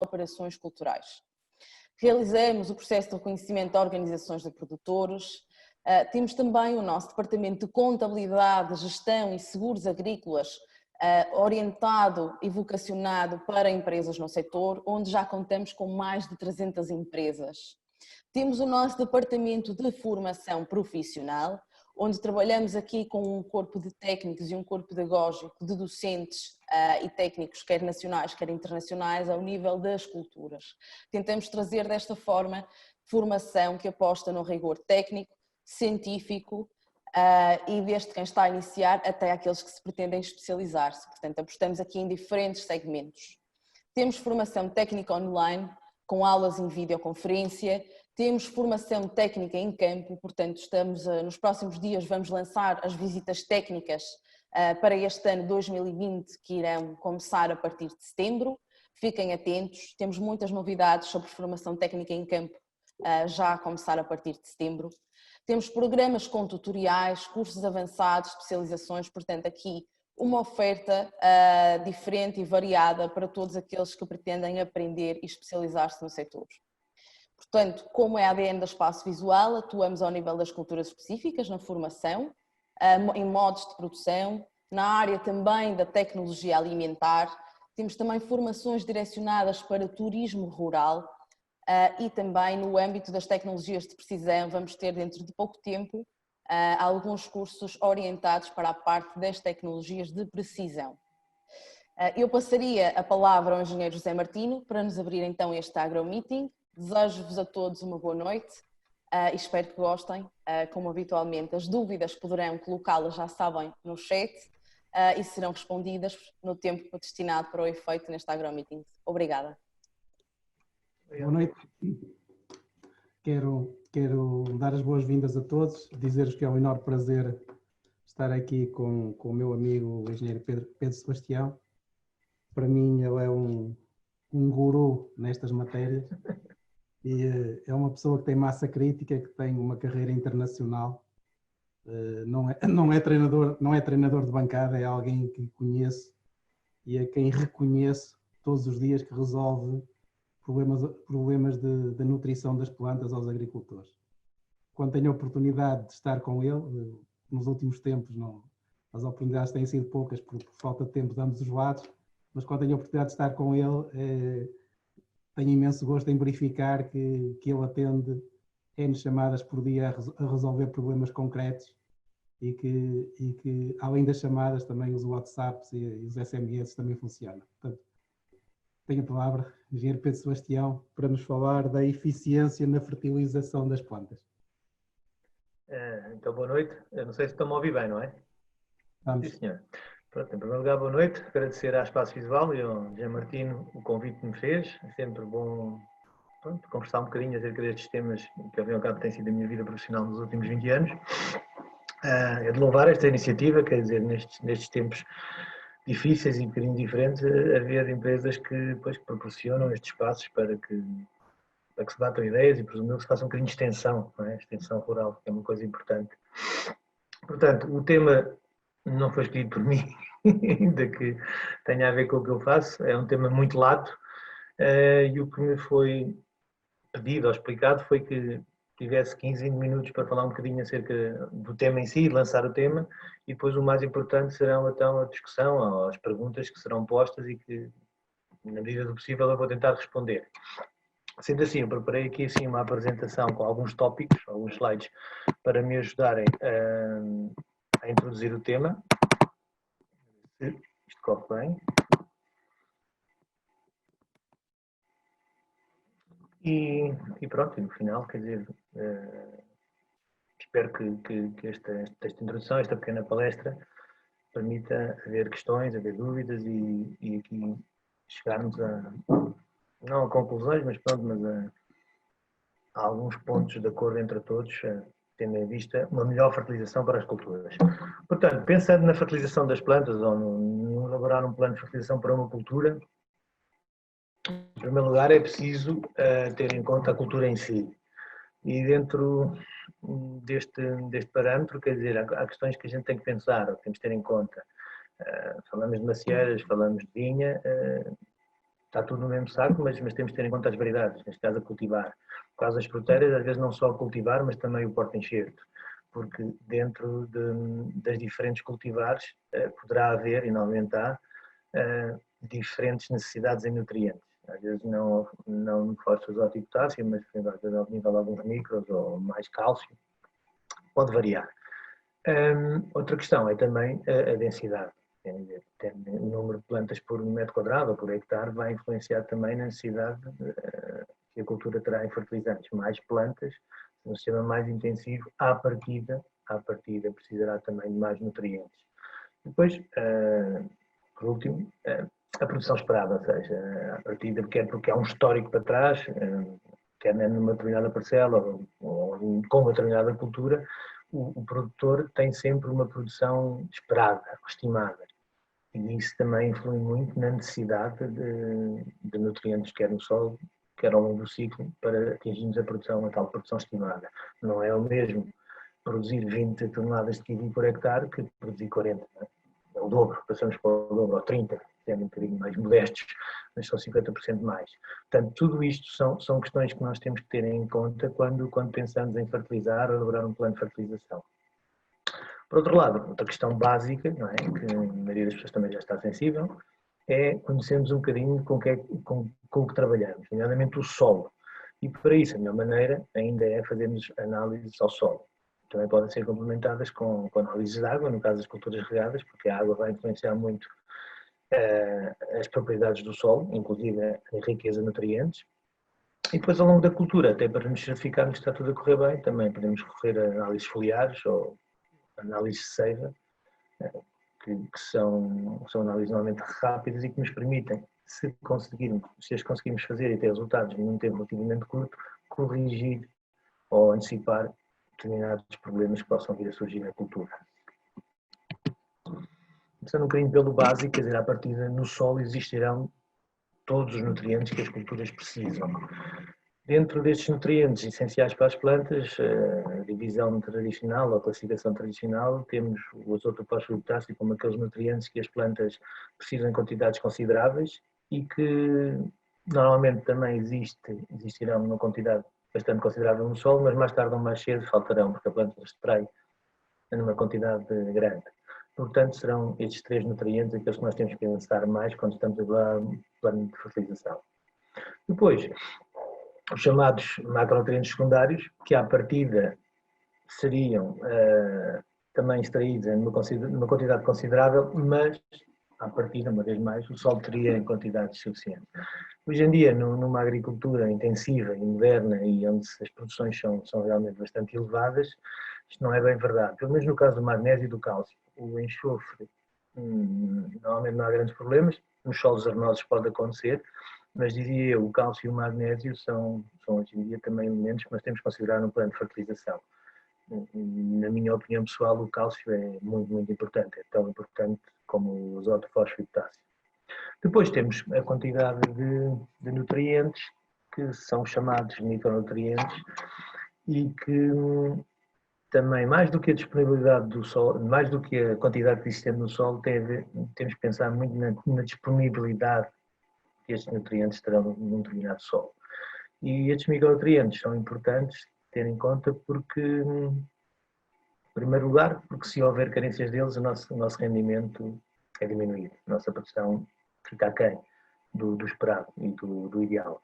operações culturais. Realizamos o processo de reconhecimento de organizações de produtores. Temos também o nosso departamento de contabilidade, gestão e seguros agrícolas, orientado e vocacionado para empresas no setor, onde já contamos com mais de 300 empresas. Temos o nosso departamento de formação profissional, onde trabalhamos aqui com um corpo de técnicos e um corpo pedagógico de docentes e técnicos, quer nacionais, quer internacionais, ao nível das culturas. Tentamos trazer desta forma formação que aposta no rigor técnico, científico e desde quem está a iniciar até aqueles que se pretendem especializar-se. Portanto, apostamos aqui em diferentes segmentos. Temos formação técnica online, com aulas em videoconferência. Temos formação técnica em campo, portanto, nos próximos dias vamos lançar as visitas técnicas para este ano 2020, que irão começar a partir de setembro. Fiquem atentos, temos muitas novidades sobre formação técnica em campo já a começar a partir de setembro. Temos programas com tutoriais, cursos avançados, especializações, portanto aqui uma oferta diferente e variada para todos aqueles que pretendem aprender e especializar-se no setor. Portanto, como é a ADN da Espaço Visual, atuamos ao nível das culturas específicas, na formação, em modos de produção, na área também da tecnologia alimentar. Temos também formações direcionadas para turismo rural e também no âmbito das tecnologias de precisão vamos ter dentro de pouco tempo alguns cursos orientados para a parte das tecnologias de precisão. Eu passaria a palavra ao engenheiro José Martino para nos abrir então este AgroMeeting. Desejo-vos a todos uma boa noite e espero que gostem. Como habitualmente, as dúvidas poderão colocá-las, já sabem, no chat e serão respondidas no tempo destinado para o efeito neste AgroMeeting. Obrigada. Boa noite. Quero dar as boas-vindas a todos, dizer-vos que é um enorme prazer estar aqui com o meu amigo o engenheiro Pedro Sebastião. Para mim ele é um guru nestas matérias e é uma pessoa que tem massa crítica, que tem uma carreira internacional. Não é treinador de bancada, é alguém que conheço e a quem reconheço todos os dias que resolve problemas de nutrição das plantas aos agricultores. Quando tenho a oportunidade de estar com ele, nos últimos tempos as oportunidades têm sido poucas por falta de tempo de ambos os lados, mas quando tenho a oportunidade de estar com ele, tenho imenso gosto em verificar que ele atende N chamadas por dia a resolver problemas concretos e que além das chamadas também os WhatsApps e os SMS também funcionam. Portanto, tenho a palavra, engenheiro Pedro Sebastião, para nos falar da eficiência na fertilização das plantas. Então, boa noite. Eu não sei se estão a ouvir bem, não é? Vamos. Sim, senhor. Pronto, em primeiro lugar, boa noite. Agradecer à Espaço Visual e ao José Martino o convite que me fez. É sempre bom conversar um bocadinho acerca destes temas que, ao fim e ao cabo, tem sido a minha vida profissional nos últimos 20 anos. É de louvar esta iniciativa, quer dizer, nestes tempos difíceis e um bocadinho diferentes, haver empresas que proporcionam estes espaços para que se batam ideias e, presumo que se faça um bocadinho de extensão, não é? Extensão rural, que é uma coisa importante. Portanto, o tema não foi escolhido por mim, ainda que tenha a ver com o que eu faço, é um tema muito lato, e o que me foi pedido ou explicado foi que tivesse 15, 20 minutos para falar um bocadinho acerca do tema em si, lançar o tema, e depois o mais importante serão então a discussão, as perguntas que serão postas e que, na medida do possível, eu vou tentar responder. Sendo assim, eu preparei aqui assim, uma apresentação com alguns tópicos, alguns slides, para me ajudarem a introduzir o tema. Se isto corre bem. E pronto, e no final, quer dizer, espero que esta introdução, esta pequena palestra, permita haver questões, haver dúvidas e aqui chegarmos não a conclusões, mas pronto, mas a alguns pontos de acordo entre todos, tendo em vista uma melhor fertilização para as culturas. Portanto, pensando na fertilização das plantas ou no elaborar um plano de fertilização para uma cultura, em primeiro lugar é preciso ter em conta a cultura em si. E dentro deste parâmetro, quer dizer, há questões que a gente tem que pensar, ou que temos que ter em conta. Falamos de macieiras, falamos de vinha, está tudo no mesmo saco, mas temos de ter em conta as variedades, neste caso a cultivar. No caso das fruteiras, às vezes não só a cultivar, mas também o porta-enxerto, porque dentro das diferentes cultivares poderá haver, e normalmente há, diferentes necessidades em nutrientes. Às vezes não fósforos ou potássio, mas às vezes ao nível de alguns micros ou mais cálcio, pode variar. Outra questão é também a densidade. O número de plantas por metro quadrado ou por hectare vai influenciar também na necessidade que a cultura terá em fertilizantes. Mais plantas, um sistema mais intensivo, à partida precisará também de mais nutrientes. Depois, por último, a produção esperada, ou seja, à partida, quer porque há um histórico para trás, quer numa determinada parcela ou com uma determinada cultura, o produtor tem sempre uma produção esperada, estimada. E isso também influi muito na necessidade de nutrientes, quer no solo, quer ao longo do ciclo, para atingirmos a tal produção estimada. Não é o mesmo produzir 20 toneladas de kiwi por hectare que produzir 40. Não é? É o dobro, passamos para o dobro, ou 30, sendo um bocadinho mais modestos, mas são 50% mais. Portanto, tudo isto são questões que nós temos que ter em conta quando pensamos em fertilizar ou elaborar um plano de fertilização. Por outro lado, outra questão básica, não é, que a maioria das pessoas também já está sensível, é conhecermos um bocadinho com o que trabalhamos, nomeadamente o solo. E para isso, a melhor maneira ainda é fazermos análises ao solo. Também podem ser complementadas com análises de água, no caso das culturas regadas, porque a água vai influenciar muito as propriedades do solo, inclusive a riqueza de nutrientes. E depois, ao longo da cultura, até para nos certificarmos que está tudo a correr bem, também podemos recorrer a análises foliares ou análises de seiva, que são análises normalmente rápidas e que nos permitem, se as conseguirmos fazer e ter resultados num tempo relativamente curto, corrigir ou antecipar determinados problemas que possam vir a surgir na cultura. Começando um bocadinho pelo básico, quer dizer, à partida no solo existirão todos os nutrientes que as culturas precisam. Dentro destes nutrientes essenciais para as plantas, a divisão tradicional, ou a classificação tradicional, temos o azoto, o fósforo e o potássio como aqueles nutrientes que as plantas precisam em quantidades consideráveis e que normalmente também existirão numa quantidade bastante considerável no solo, mas mais tarde ou mais cedo faltarão, porque a planta extrai numa quantidade grande. Portanto, serão estes 3 nutrientes aqueles que nós temos que pensar mais quando estamos a elaborar um plano de fertilização. Depois, os chamados macronutrientes secundários, que à partida seriam também extraídos numa quantidade considerável, mas à partida, uma vez mais, o solo teria em quantidades suficientes. Hoje em dia, numa agricultura intensiva e moderna e onde as produções são realmente bastante elevadas, isto não é bem verdade. Pelo menos no caso do magnésio e do cálcio. O enxofre, normalmente não há grandes problemas, nos solos arenosos pode acontecer, mas dizia eu, o cálcio e o magnésio são hoje em dia também elementos que nós temos que considerar no plano de fertilização. Na minha opinião pessoal, o cálcio é muito, muito importante, é tão importante como o azoto, o fósforo e o potássio. Depois temos a quantidade de nutrientes, que são chamados micronutrientes, e que também, mais do que a disponibilidade do solo, mais do que a quantidade existente no solo, temos que pensar muito na disponibilidade que estes nutrientes terão num determinado solo. E estes micronutrientes são importantes ter em conta porque, em primeiro lugar, porque se houver carências deles, o nosso rendimento é diminuído, a nossa produção fica aquém do esperado e do ideal.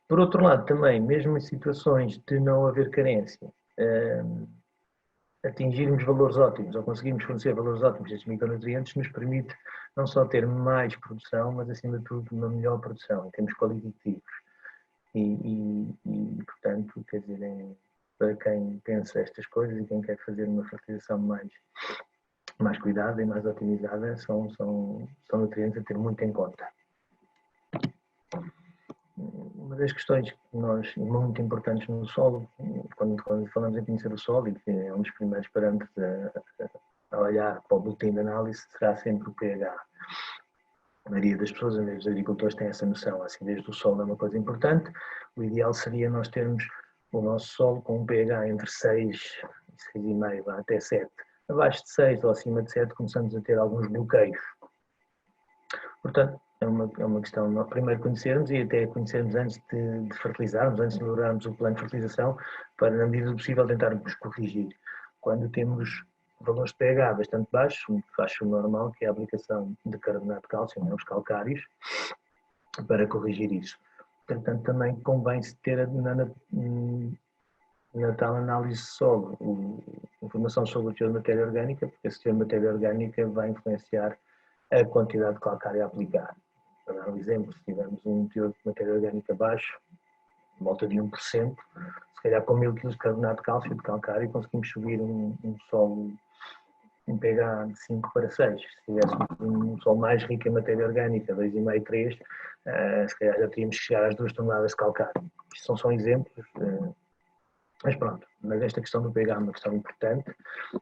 Por outro lado, também, mesmo em situações de não haver carência, atingirmos valores ótimos ou conseguirmos fornecer valores ótimos destes micronutrientes nos permite não só ter mais produção, mas acima de tudo uma melhor produção em termos qualitativos. E portanto, quer dizer, para quem pensa estas coisas e quem quer fazer uma fertilização mais cuidada e mais otimizada, são nutrientes a ter muito em conta. Uma das questões que nós, muito importantes no solo, quando falamos em conhecer o solo, e que é um dos primeiros parâmetros a olhar para o boletim de análise, será sempre o pH. A maioria das pessoas, a maioria dos agricultores têm essa noção, a acidez do solo é uma coisa importante. O ideal seria nós termos o nosso solo com um pH entre 6, 6,5 até 7. Abaixo de 6 ou acima de 7 começamos a ter alguns bloqueios. Portanto, é uma questão de nós primeiro conhecermos e até conhecermos antes de fertilizarmos, antes de elaborarmos o plano de fertilização, para, na medida do possível, tentarmos corrigir. Quando temos valores de pH bastante baixos, um baixo normal, que é a aplicação de carbonato de cálcio, os calcários, para corrigir isso. Portanto, também convém-se ter na tal análise de solo informação sobre o teor de matéria orgânica, porque esse teor de matéria orgânica vai influenciar a quantidade de calcário a aplicar. Para dar um exemplo, se tivermos um teor de matéria orgânica baixo, volta de 1%, se calhar com 1000 kg de carbonato de cálcio de calcário conseguimos subir um solo em pH de 5 para 6. Se tivéssemos um solo mais rico em matéria orgânica, 2,5, 3, se calhar já teríamos que chegar às 2 toneladas de calcário. Isto são só exemplos, mas pronto. Mas esta questão do pH é uma questão importante.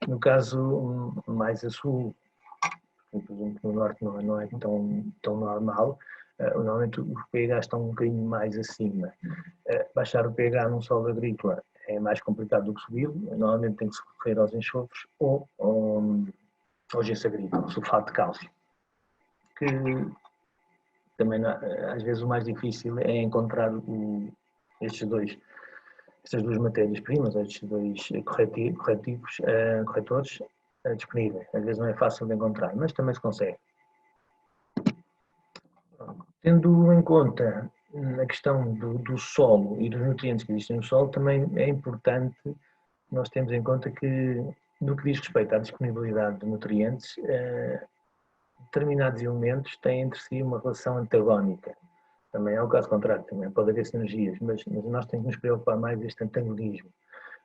No caso mais a sul, por exemplo, no norte não é tão normal, normalmente os pH estão um bocadinho mais acima. Baixar o pH num solo agrícola é mais complicado do que subir, normalmente tem que se recorrer aos enxofres ou ao gesso agrícola, sulfato de cálcio, que também às vezes o mais difícil é encontrar estas duas matérias-primas, estes dois corretores disponíveis. Às vezes não é fácil de encontrar, mas também se consegue. Tendo em conta a questão do solo e dos nutrientes que existem no solo, também é importante nós termos em conta que, no que diz respeito à disponibilidade de nutrientes, determinados elementos têm entre si uma relação antagónica. Também é o caso contrário, também pode haver sinergias, mas nós temos que nos preocupar mais deste antagonismo.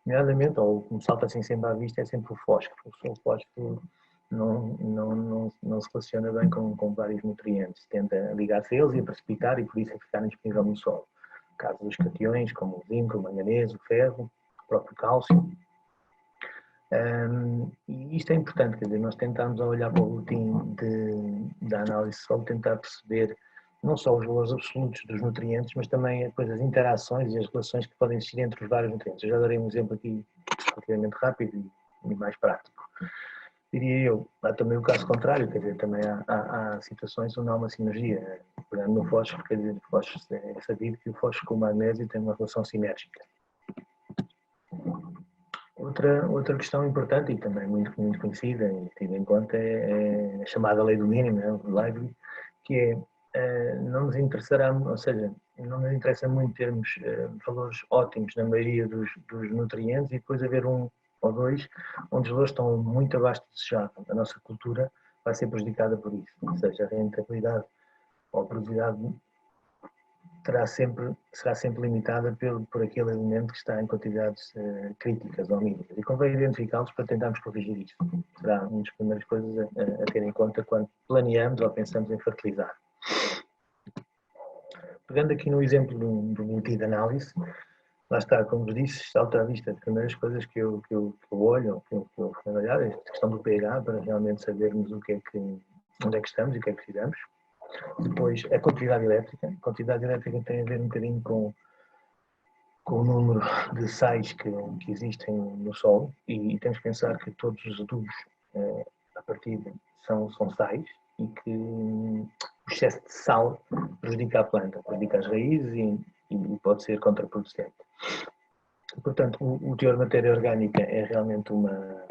Nomeadamente, ou o que me salta assim sempre à vista, é sempre o fósforo. O fósforo não se relaciona bem com vários nutrientes, tenta ligar-se a eles e a precipitar e por isso é ficar disponível no solo. No caso dos cationes, como o zinco, o manganês, o ferro, o próprio cálcio. E isto é importante, quer dizer, nós tentarmos ao olhar para o boletim da análise de solo, tentar perceber não só os valores absolutos dos nutrientes, mas também depois as interações e as relações que podem existir entre os vários nutrientes. Eu já darei um exemplo aqui relativamente rápido e mais prático. Diria eu, há também o caso contrário, quer dizer, também há situações onde há uma sinergia. Pegando no fósforo, quer dizer, o fósforo é sabido que o fósforo com o magnésio tem uma relação sinérgica. Outra questão importante e também muito conhecida e tida em conta é a chamada lei do mínimo, Lively, que é não nos interessará, ou seja, não nos interessa muito termos valores ótimos na maioria dos nutrientes e depois haver um ou dois onde os valores estão muito abaixo do desejável. A nossa cultura vai ser prejudicada por isso, ou seja, a rentabilidade ou a produtividade será sempre limitada por aquele elemento que está em quantidades críticas ou mínimas. E convém identificá-los para tentarmos corrigir isso. Será uma das primeiras coisas a ter em conta quando planeamos ou pensamos em fertilizar. Pegando aqui no exemplo do boletim de análise, lá está, como vos disse, salta à vista as primeiras coisas que eu olho, que eu recomendo olhar, a questão do pH, para realmente sabermos onde é que estamos e o que é que precisamos. Depois, a quantidade elétrica. A quantidade elétrica tem a ver um bocadinho com o número de sais que existem no solo e temos que pensar que todos os adubos, a partida, são sais e que o excesso de sal prejudica a planta, prejudica as raízes e pode ser contraproducente. Portanto, o teor de matéria orgânica é realmente uma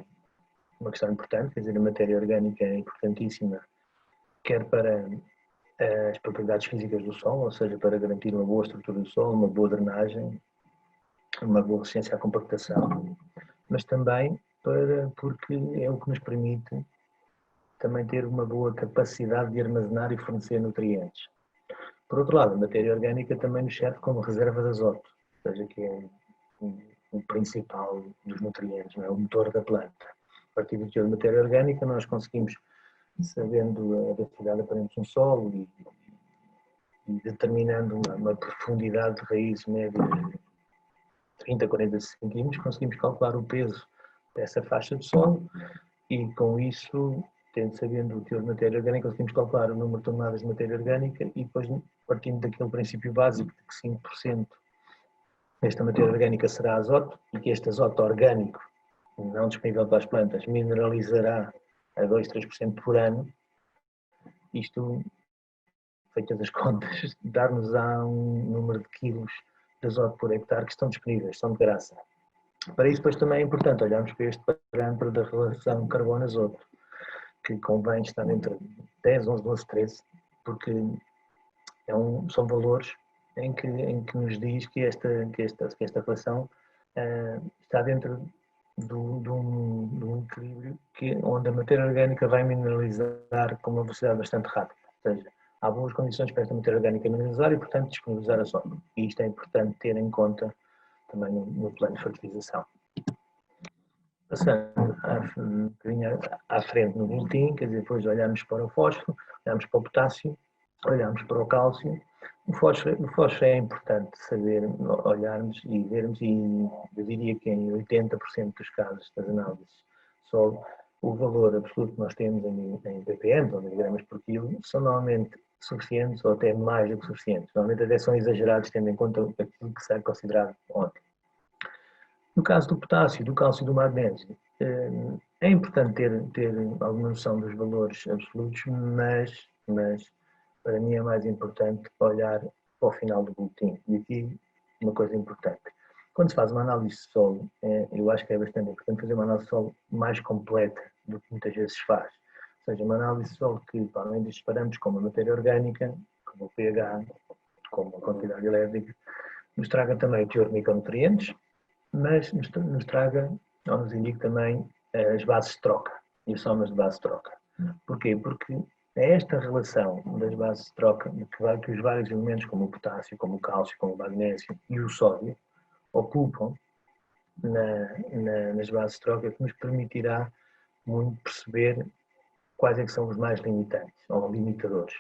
questão importante, quer dizer, a matéria orgânica é importantíssima, quer para as propriedades físicas do solo, ou seja, para garantir uma boa estrutura do solo, uma boa drenagem, uma boa resistência à compactação, mas também porque é o que nos permite também ter uma boa capacidade de armazenar e fornecer nutrientes. Por outro lado, a matéria orgânica também nos serve como reserva de azoto, ou seja, que é o principal dos nutrientes, não é? O motor da planta. A partir do teor de matéria orgânica nós conseguimos, sabendo a densidade aparente no solo e determinando uma profundidade de raiz média de 30 a 40 centímetros, conseguimos calcular o peso dessa faixa de solo e com isso, sabendo o teor de matéria orgânica, conseguimos calcular o número de toneladas de matéria orgânica e depois, partindo daquele princípio básico de que 5% desta matéria orgânica será azoto e que este azoto orgânico, não disponível para as plantas, mineralizará a 2, 3% por ano, isto feitas as contas, dar-nos um número de quilos de azoto por hectare que estão disponíveis, são de graça. Para isso, depois também é importante olharmos para este parâmetro da relação carbono-azoto, que convém estar entre 10, 11, 12, 13, porque são valores em que nos diz que esta relação está dentro de um equilíbrio onde a matéria orgânica vai mineralizar com uma velocidade bastante rápida. Ou seja, há boas condições para esta matéria orgânica mineralizar e, portanto, disponibilizar azoto. E isto é importante ter em conta também no plano de fertilização. Passando um bocadinho à frente no boletim, quer dizer, depois olhamos para o fósforo, olhamos para o potássio, olhamos para o cálcio. O fósforo é importante saber olharmos e vermos, e eu diria que em 80% dos casos das análises solo, o valor absoluto que nós temos em ppm, ou miligramas por quilo, são normalmente suficientes ou até mais do que suficientes. Normalmente até são exagerados, tendo em conta aquilo que se é considerado ótimo. No caso do potássio, do cálcio e do magnésio, é importante ter alguma noção dos valores absolutos, mas para mim é mais importante olhar para o final do boletim. E aqui uma coisa importante. Quando se faz uma análise de solo, eu acho que é bastante importante fazer uma análise de solo mais completa do que muitas vezes se faz. Ou seja, uma análise de solo que, para além destes parâmetros, como a matéria orgânica, como o pH, como a quantidade elétrica, nos traga também o teor de micronutrientes, mas nos traga, ou nos indique também as bases de troca e as somas de base de troca. Porquê? Porque é esta relação das bases de troca que os vários elementos, como o potássio, como o cálcio, como o magnésio e o sódio, ocupam nas bases de troca, que nos permitirá muito perceber quais é que são os mais limitantes ou limitadores.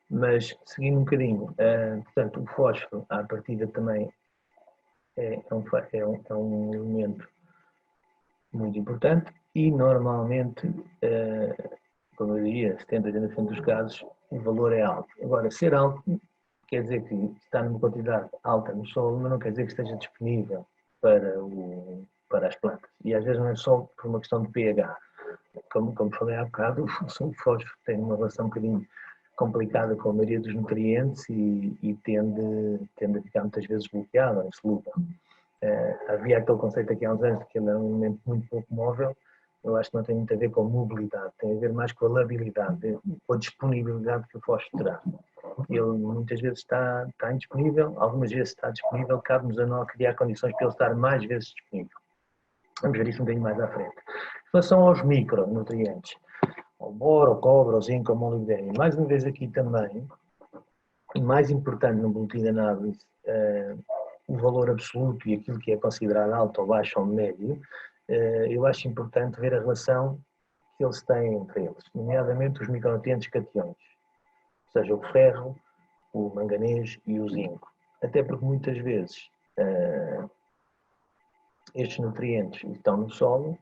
Mas, seguindo um bocadinho, portanto, o fósforo, à partida também é um elemento muito importante e normalmente, como eu diria, 70% a 80% dos casos, o valor é alto. Agora, ser alto quer dizer que está numa quantidade alta no solo, mas não quer dizer que esteja disponível para as plantas. E às vezes não é só por uma questão de pH. Como falei há bocado, o fósforo tem uma relação um bocadinho complicada com a maioria dos nutrientes e tende a ficar muitas vezes bloqueado ou insolúvel. Havia aquele conceito aqui há uns anos que ele é um elemento muito pouco móvel. Eu acho que não tem muito a ver com mobilidade, tem a ver mais com a labilidade, com a disponibilidade que o fósforo terá. Ele muitas vezes está indisponível, algumas vezes está disponível, cabe-nos a nós criar condições para ele estar mais vezes disponível. Vamos ver isso um bocadinho mais à frente. Em relação aos micronutrientes, ao boro, ao cobre, ao zinco, ao molibdênio, mais uma vez aqui também, mais importante no boletim de análise, o valor absoluto e aquilo que é considerado alto ou baixo ou médio, eu acho importante ver a relação que eles têm entre eles, nomeadamente os micronutrientes cationes, ou seja, o ferro, o manganês e o zinco. Até porque muitas vezes estes nutrientes estão no solo,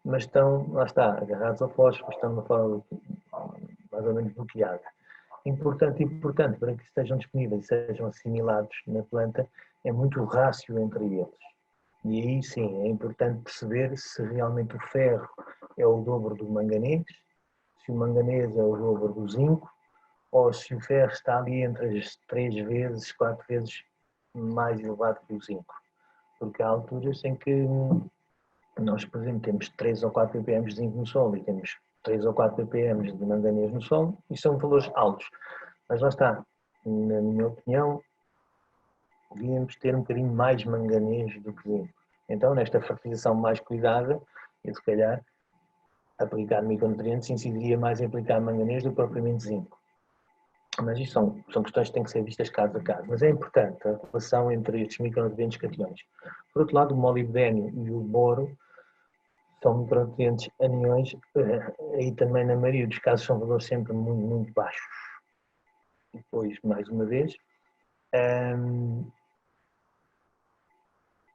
mas estão, lá está, agarrados ao fósforo, estão de uma forma mais ou menos bloqueada. Importante para que estejam disponíveis e sejam assimilados na planta é muito o rácio entre eles. E aí sim, é importante perceber se realmente o ferro é o dobro do manganês, se o manganês é o dobro do zinco, ou se o ferro está ali entre as 3 vezes, 4 vezes mais elevado que o zinco. Porque há alturas em que nós, por exemplo, temos 3 ou 4 ppm de zinco no solo e temos 3 ou 4 ppm de manganês no solo, e são valores altos. Mas lá está, na minha opinião, devíamos ter um bocadinho mais manganês do que zinco. Então, nesta fertilização mais cuidada, eu se calhar aplicar micronutrientes incidiria mais em aplicar manganês do que propriamente zinco. Mas isto são questões que têm que ser vistas caso a caso. Mas é importante a relação entre estes micronutrientes cationes. Por outro lado, o molibdênio e o boro são micronutrientes aniões, aí também na maioria dos casos são valores sempre muito, muito baixos. Depois, mais uma vez,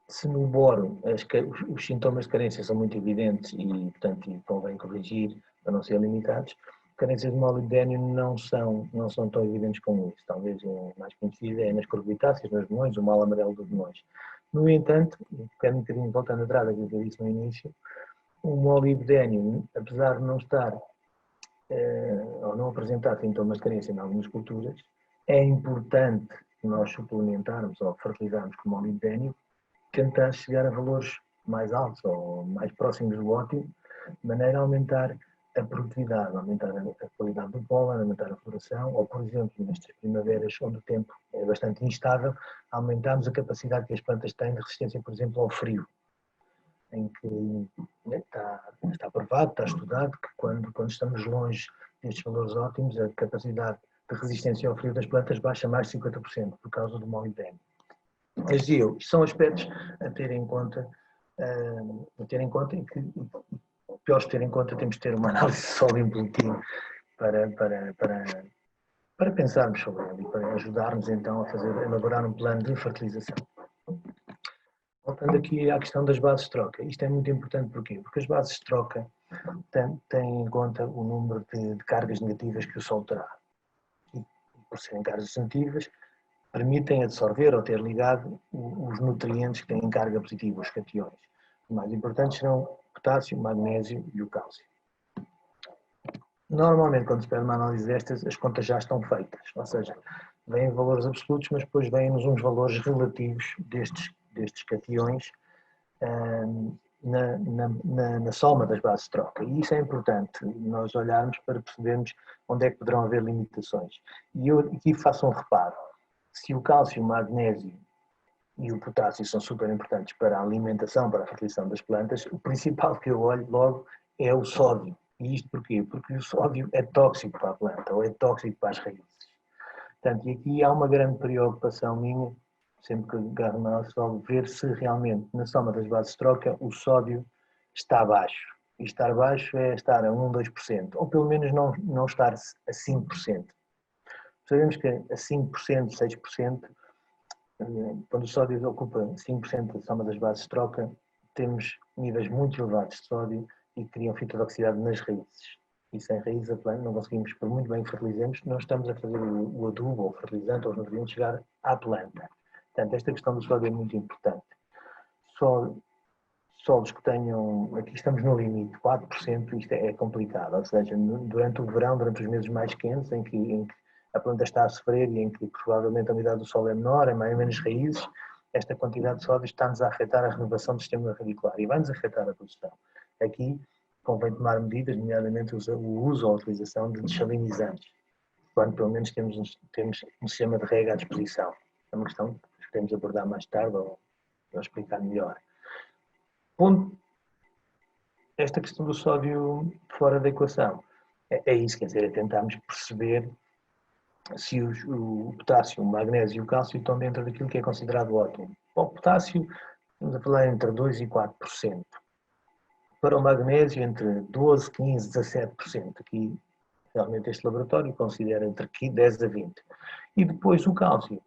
se no boro os sintomas de carência são muito evidentes e, portanto, convém corrigir para não ser limitados, carências de molibdênio não são tão evidentes como isso. Talvez o mais conhecido é nas corbitáceas, nos limões, o mal amarelo dos limões. No entanto, quero um bocadinho voltando atrás, aquilo que eu disse no início, o molibdênio, apesar de não estar ou não apresentar sintomas de carência em algumas culturas, é importante nós suplementarmos ou fertilizarmos com molibdênio, tentar chegar a valores mais altos ou mais próximos do ótimo, de maneira a aumentar a produtividade, aumentar a qualidade do pólen, aumentar a floração, ou, por exemplo, nestas primaveras onde o tempo é bastante instável, aumentarmos a capacidade que as plantas têm de resistência, por exemplo, ao frio, em que está provado, está estudado, que quando estamos longe destes valores ótimos, a capacidade de resistência ao frio das plantas baixa mais de 50% por causa do molibdênio. Mas dizia eu, isto são aspectos a ter em conta, e que, piores de ter em conta, temos de ter uma análise de solo em boletim para pensarmos sobre ele e para ajudarmos então a elaborar um plano de fertilização. Voltando aqui à questão das bases de troca, isto é muito importante porquê? Porque as bases de troca têm em conta o número de cargas negativas que o solo terá. E, por serem cargas negativas, permitem absorver ou ter ligado os nutrientes que têm carga positiva, os cationes. Os mais importantes serão o potássio, o magnésio e o cálcio. Normalmente, quando se pede uma análise destas, as contas já estão feitas, ou seja, vêm valores absolutos, mas depois vêm-nos uns valores relativos destes cationes na soma das bases de troca. E isso é importante, nós olharmos para percebermos onde é que poderão haver limitações. E eu aqui faço um reparo. Se o cálcio, o magnésio e o potássio são super importantes para a alimentação, para a fertilização das plantas, o principal que eu olho logo é o sódio. E isto porquê? Porque o sódio é tóxico para a planta ou é tóxico para as raízes. Portanto, e aqui há uma grande preocupação minha, sempre que agarro na análise, ver se realmente na soma das bases de troca o sódio está baixo. E estar baixo é estar a 1, 2%, ou pelo menos não estar a 5%. Sabemos que a 5%, 6%, quando o sódio ocupa 5% da soma das bases de troca, temos níveis muito elevados de sódio e criam fitotoxicidade nas raízes. E sem raízes a planta não conseguimos, por muito bem que fertilizemos, não estamos a fazer o adubo ou o fertilizante ou os nutrientes chegar à planta. Portanto, esta questão do sódio é muito importante. Solos que tenham, aqui estamos no limite, 4%, isto é complicado, ou seja, durante o verão, durante os meses mais quentes, em que a planta está a sofrer e em que provavelmente a umidade do solo é menor, é menos raízes, esta quantidade de sódio está-nos a afetar a renovação do sistema radicular e vai-nos afetar a produção. Aqui convém tomar medidas, nomeadamente o uso ou a utilização de dessalinizantes, quando pelo menos temos um sistema de rega à disposição. É uma questão que podemos abordar mais tarde ou explicar melhor. Ponto, esta questão do sódio fora da equação. É isso, quer dizer, é tentarmos perceber se o potássio, o magnésio e o cálcio estão dentro daquilo que é considerado ótimo. Para o potássio, estamos a falar entre 2% e 4%. Para o magnésio, entre 12%, 15%, 17%. Aqui, realmente, este laboratório considera entre 10% a 20%. E depois o cálcio,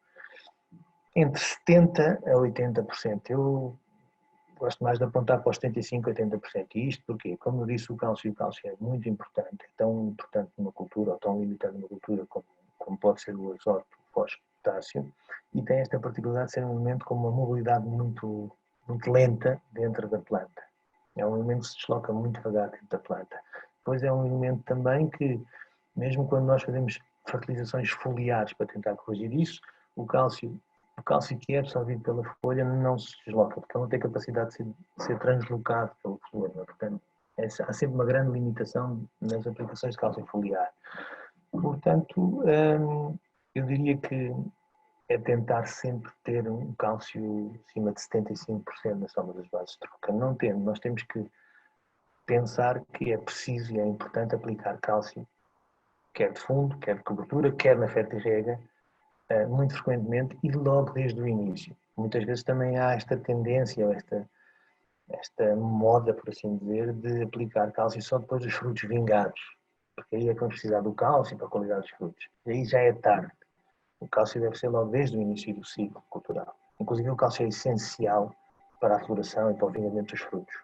entre 70% a 80%. Eu gosto mais de apontar para os 75%, 80%. E isto porque, como eu disse, o cálcio é muito importante. É tão importante numa cultura, ou tão limitado numa cultura como pode ser o azoto, o fósforo, o potássio, e tem esta particularidade de ser um elemento com uma mobilidade muito, muito lenta dentro da planta. É um elemento que se desloca muito devagar dentro da planta. Depois é um elemento também que, mesmo quando nós fazemos fertilizações foliares para tentar corrigir isso, o cálcio que é absorvido pela folha não se desloca, porque ele não tem capacidade de ser translocado pelo flor. Portanto, há sempre uma grande limitação nas aplicações de cálcio foliar. Portanto, eu diria que é tentar sempre ter um cálcio acima de 75% na soma das bases de troca. Não tendo, nós temos que pensar que é preciso e é importante aplicar cálcio, quer de fundo, quer de cobertura, quer na fertirrega, muito frequentemente e logo desde o início. Muitas vezes também há esta tendência, ou esta moda, por assim dizer, de aplicar cálcio só depois dos frutos vingados, porque aí é que vamos precisar do cálcio para a qualidade dos frutos. E aí já é tarde. O cálcio deve ser logo desde o início do ciclo cultural. Inclusive o cálcio é essencial para a floração e para o vingamento dos frutos.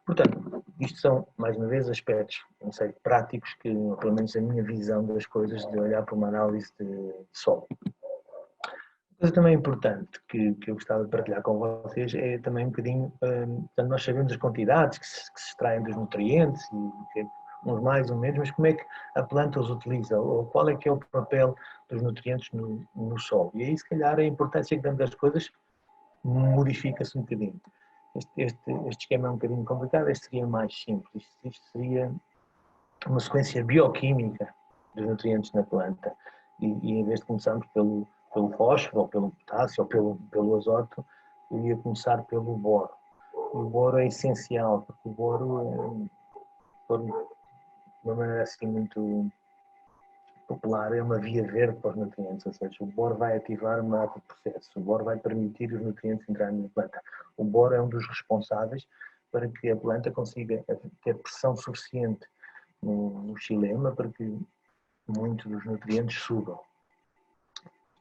Portanto, isto são, mais uma vez, aspectos, não sei, práticos, que, pelo menos a minha visão das coisas, de olhar para uma análise de solo. Uma coisa também importante que eu gostava de partilhar com vocês é também um bocadinho, portanto, nós sabemos as quantidades que se extraem dos nutrientes e uns mais, uns menos, mas como é que a planta os utiliza, ou qual é que é o papel dos nutrientes no solo. E aí, se calhar, a importância que damos das coisas modifica-se um bocadinho. Este esquema é um bocadinho complicado, este seria mais simples. Isto seria uma sequência bioquímica dos nutrientes na planta. E em vez de começarmos pelo fósforo, ou pelo potássio, ou pelo azoto, eu ia começar pelo boro. E o boro é essencial, porque o boro, de uma maneira assim muito popular, é uma via verde para os nutrientes, ou seja, o boro vai ativar um processo, o boro vai permitir os nutrientes entrarem na planta. O boro é um dos responsáveis para que a planta consiga ter pressão suficiente no xilema para que muitos dos nutrientes subam.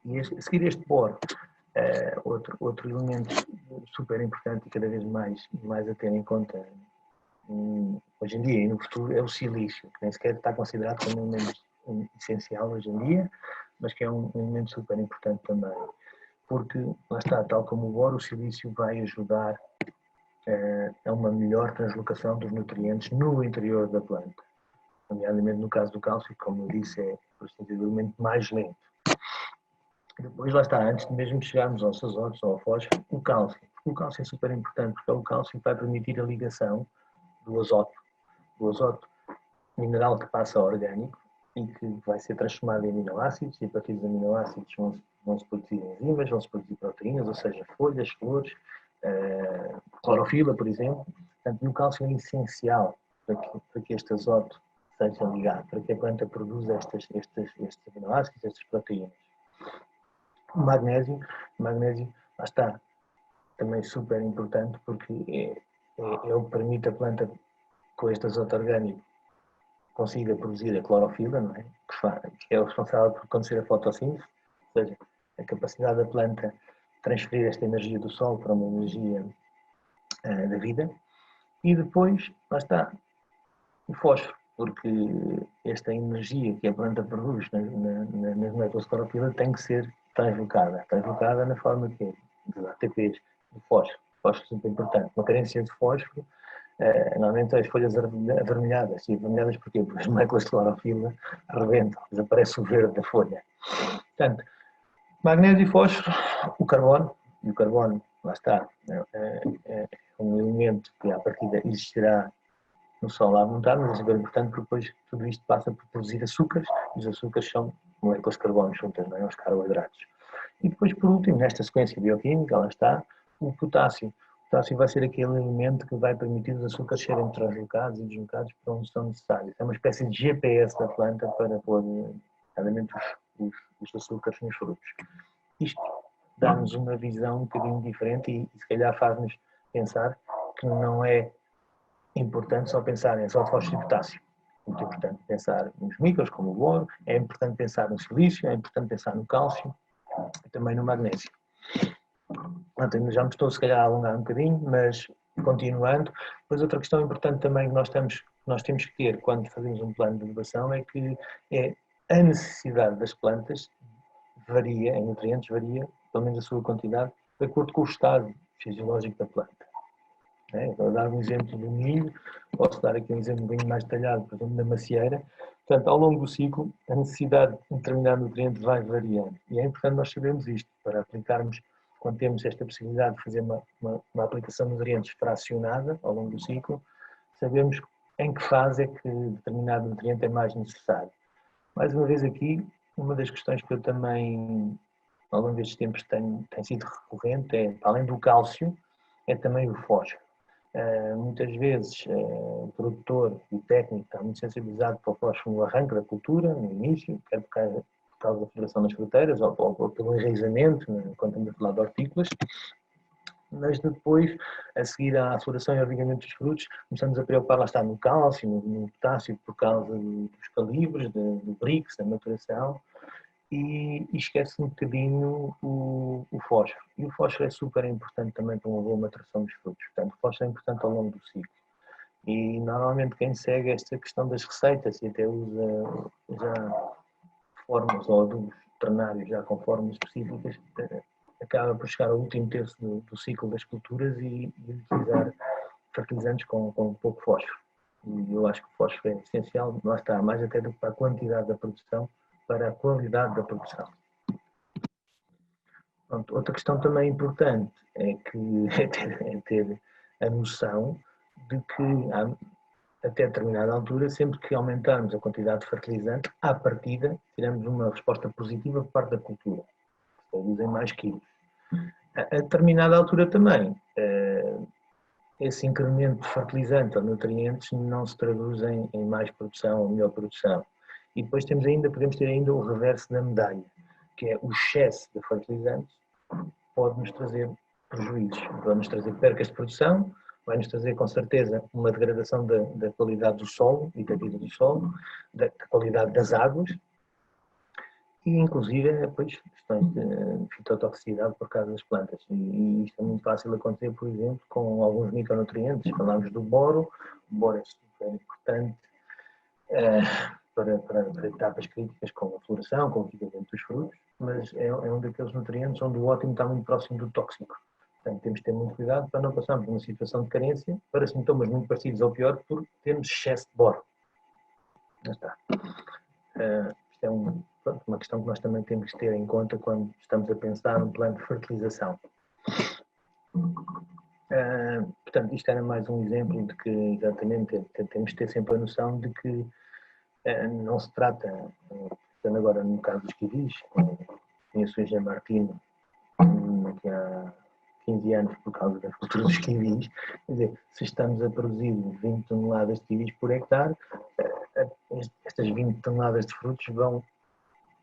E a seguir este boro, outro elemento super importante e cada vez mais a ter em conta hoje em dia e no futuro é o silício, que nem sequer está considerado como um elemento essencial hoje em dia, mas que é um elemento super importante também, porque lá está, tal como o boro, o silício vai ajudar a uma melhor translocação dos nutrientes no interior da planta, nomeadamente no caso do cálcio, como eu disse, é por assim dizer, o elemento mais lento. Depois, lá está, antes de mesmo chegarmos aos azotos ou ao fósforo, o cálcio. O cálcio é super importante, porque é o cálcio que vai permitir a ligação do azoto mineral que passa a orgânico e que vai ser transformado em aminoácidos, e a partir dos aminoácidos vão-se produzir enzimas, vão-se produzir proteínas, ou seja, folhas, flores, clorofila, por exemplo. Portanto, o cálcio é essencial para que este azoto seja ligado, para que a planta produza estes aminoácidos, estas proteínas. O magnésio, lá está, também super importante, porque é o que permite a planta, com este azoto orgânico, consiga produzir a clorofila, não é? Que é o responsável por acontecer a fotossíntese, ou seja, a capacidade da planta transferir esta energia do sol para uma energia da vida. E depois, lá está, o fósforo, porque esta energia que a planta produz nas moléculas de clorofila tem que ser translocada na forma de ATPs, de fósforo. Fósforo é super importante. Uma carência de fósforo, normalmente as folhas avermelhadas. E avermelhadas porquê? Porque as moléculas de clorofila rebentam, desaparece o verde da folha. Portanto, magnésio e fósforo, o carbono, e o carbono, lá está, é um elemento que à partida existirá no solo à vontade, mas é super importante porque depois tudo isto passa por produzir açúcares, e os açúcares são moléculas de carbono juntas, não é? Os carboidratos. E depois, por último, nesta sequência bioquímica, lá está, o potássio. O potássio vai ser aquele elemento que vai permitir os açúcares serem translocados e deslocados para onde são necessários. É uma espécie de GPS da planta para pôr, claramente, os açúcares nos frutos. Isto dá-nos uma visão um bocadinho diferente e se calhar faz-nos pensar que não é importante só pensar em só fósforo e potássio. É muito importante pensar nos micros, como o boro, é importante pensar no silício, é importante pensar no cálcio e também no magnésio. Já me estou, se calhar, a alongar um bocadinho, mas continuando. Depois, outra questão importante também que nós temos que ter quando fazemos um plano de adubação é que a necessidade das plantas varia, em nutrientes varia, pelo menos a sua quantidade, de acordo com o estado fisiológico da planta. Vou dar um exemplo do milho, posso dar aqui um exemplo um bocadinho mais detalhado, por exemplo, da macieira. Portanto, ao longo do ciclo, a necessidade de um determinado nutriente vai variando. E é importante nós sabermos isto, para aplicarmos, quando temos esta possibilidade de fazer uma aplicação de nutrientes fracionada ao longo do ciclo, sabemos em que fase é que determinado nutriente é mais necessário. Mais uma vez aqui, uma das questões que eu também, ao longo destes tempos, tem sido recorrente é, além do cálcio, é também o fósforo. Muitas vezes o produtor e o técnico está muito sensibilizado para o fósforo no arranque da cultura, no início, quer por causa da fibulação das fruteiras ou pelo enraizamento, quando estamos a falar de hortícolas, mas depois, a seguir à floração e ao avigamento dos frutos, começamos a preocupar, lá está, no cálcio, no potássio, por causa dos calibres, do brix, da maturação, e esquece um bocadinho o fósforo. E o fósforo é super importante também para uma boa maturação dos frutos. Portanto, o fósforo é importante ao longo do ciclo. E normalmente quem segue esta questão das receitas e até usa já formas ou adubos ternários já com formas específicas, acaba por chegar ao último terço do ciclo das culturas e utilizar fertilizantes com pouco fósforo. E eu acho que o fósforo é essencial, lá está, mais até do que para a quantidade da produção, para a qualidade da produção. Pronto, outra questão também importante é ter a noção de que até determinada altura, sempre que aumentarmos a quantidade de fertilizante, à partida, tiramos uma resposta positiva por parte da cultura. Produzem mais quilos. A determinada altura também, esse incremento de fertilizante ou nutrientes não se traduzem em mais produção ou melhor produção. E depois podemos ter ainda o reverso da medalha, que é o excesso de fertilizantes pode-nos trazer prejuízos, pode-nos trazer percas de produção, vai-nos trazer com certeza uma degradação da qualidade do solo e da vida do solo, da qualidade das águas e inclusive depois questões de fitotoxicidade por causa das plantas. E isto é muito fácil acontecer, por exemplo, com alguns micronutrientes. Falamos do boro, o boro é super importante para etapas críticas como a floração, como o desenvolvimento dos frutos, mas é um daqueles nutrientes onde o ótimo está muito próximo do tóxico. Portanto, temos que ter muito cuidado para não passarmos numa situação de carência para sintomas muito parecidos ou pior por termos excesso de boro. Já está. Isto é uma questão que nós também temos que ter em conta quando estamos a pensar num plano de fertilização. Portanto, isto era mais um exemplo de que, exatamente, temos que ter sempre a noção de que não se trata, portanto, agora no caso dos kiwis, conheço o Engenheiro Martino que há 15 anos por causa da cultura dos kiwis, quer dizer, se estamos a produzir 20 toneladas de kiwis por hectare, estas 20 toneladas de frutos vão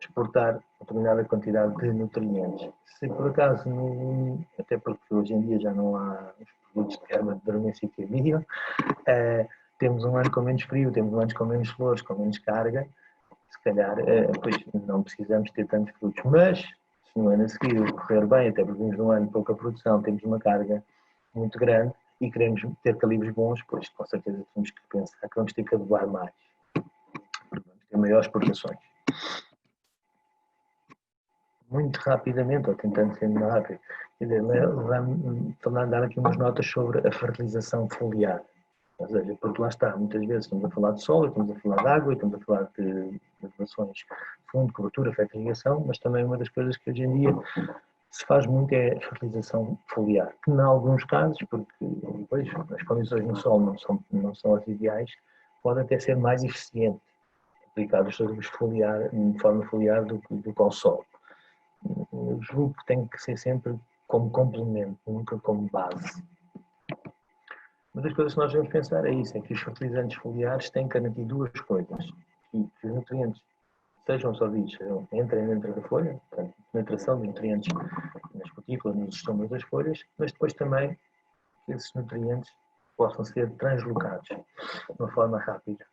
exportar uma determinada quantidade de nutrientes. Se por acaso, até porque hoje em dia já não há os produtos de erva de dormência que haviam, temos um ano com menos frio, temos um ano com menos flores, com menos carga, se calhar depois não precisamos ter tantos frutos. Mas, se no ano a seguir correr bem, até porque vimos num ano de pouca produção, temos uma carga muito grande e queremos ter calibres bons, pois com certeza temos que pensar que vamos ter que adubar mais, porque vamos ter maiores exportações. Muito rapidamente, ou tentando ser mais rápido, vamos dar aqui umas notas sobre a fertilização foliar. Ou seja, porque lá está, muitas vezes estamos a falar de solo, estamos a falar de água, estamos a falar de relações de fundo, cobertura, fertilização, mas também uma das coisas que hoje em dia se faz muito é a fertilização foliar, que em alguns casos, porque depois as condições no solo não são as ideais, pode até ser mais eficiente aplicar os adubos foliar, de forma foliar do que ao solo. Eu julgo que tem que ser sempre como complemento, nunca como base. Uma das coisas que nós devemos pensar é isso, é que os fertilizantes foliares têm que garantir duas coisas, que os nutrientes sejam absorvidos, entrem dentro da folha, portanto, penetração de nutrientes nas cutículas, nos estomas das folhas, mas depois também que esses nutrientes possam ser translocados de uma forma rápida.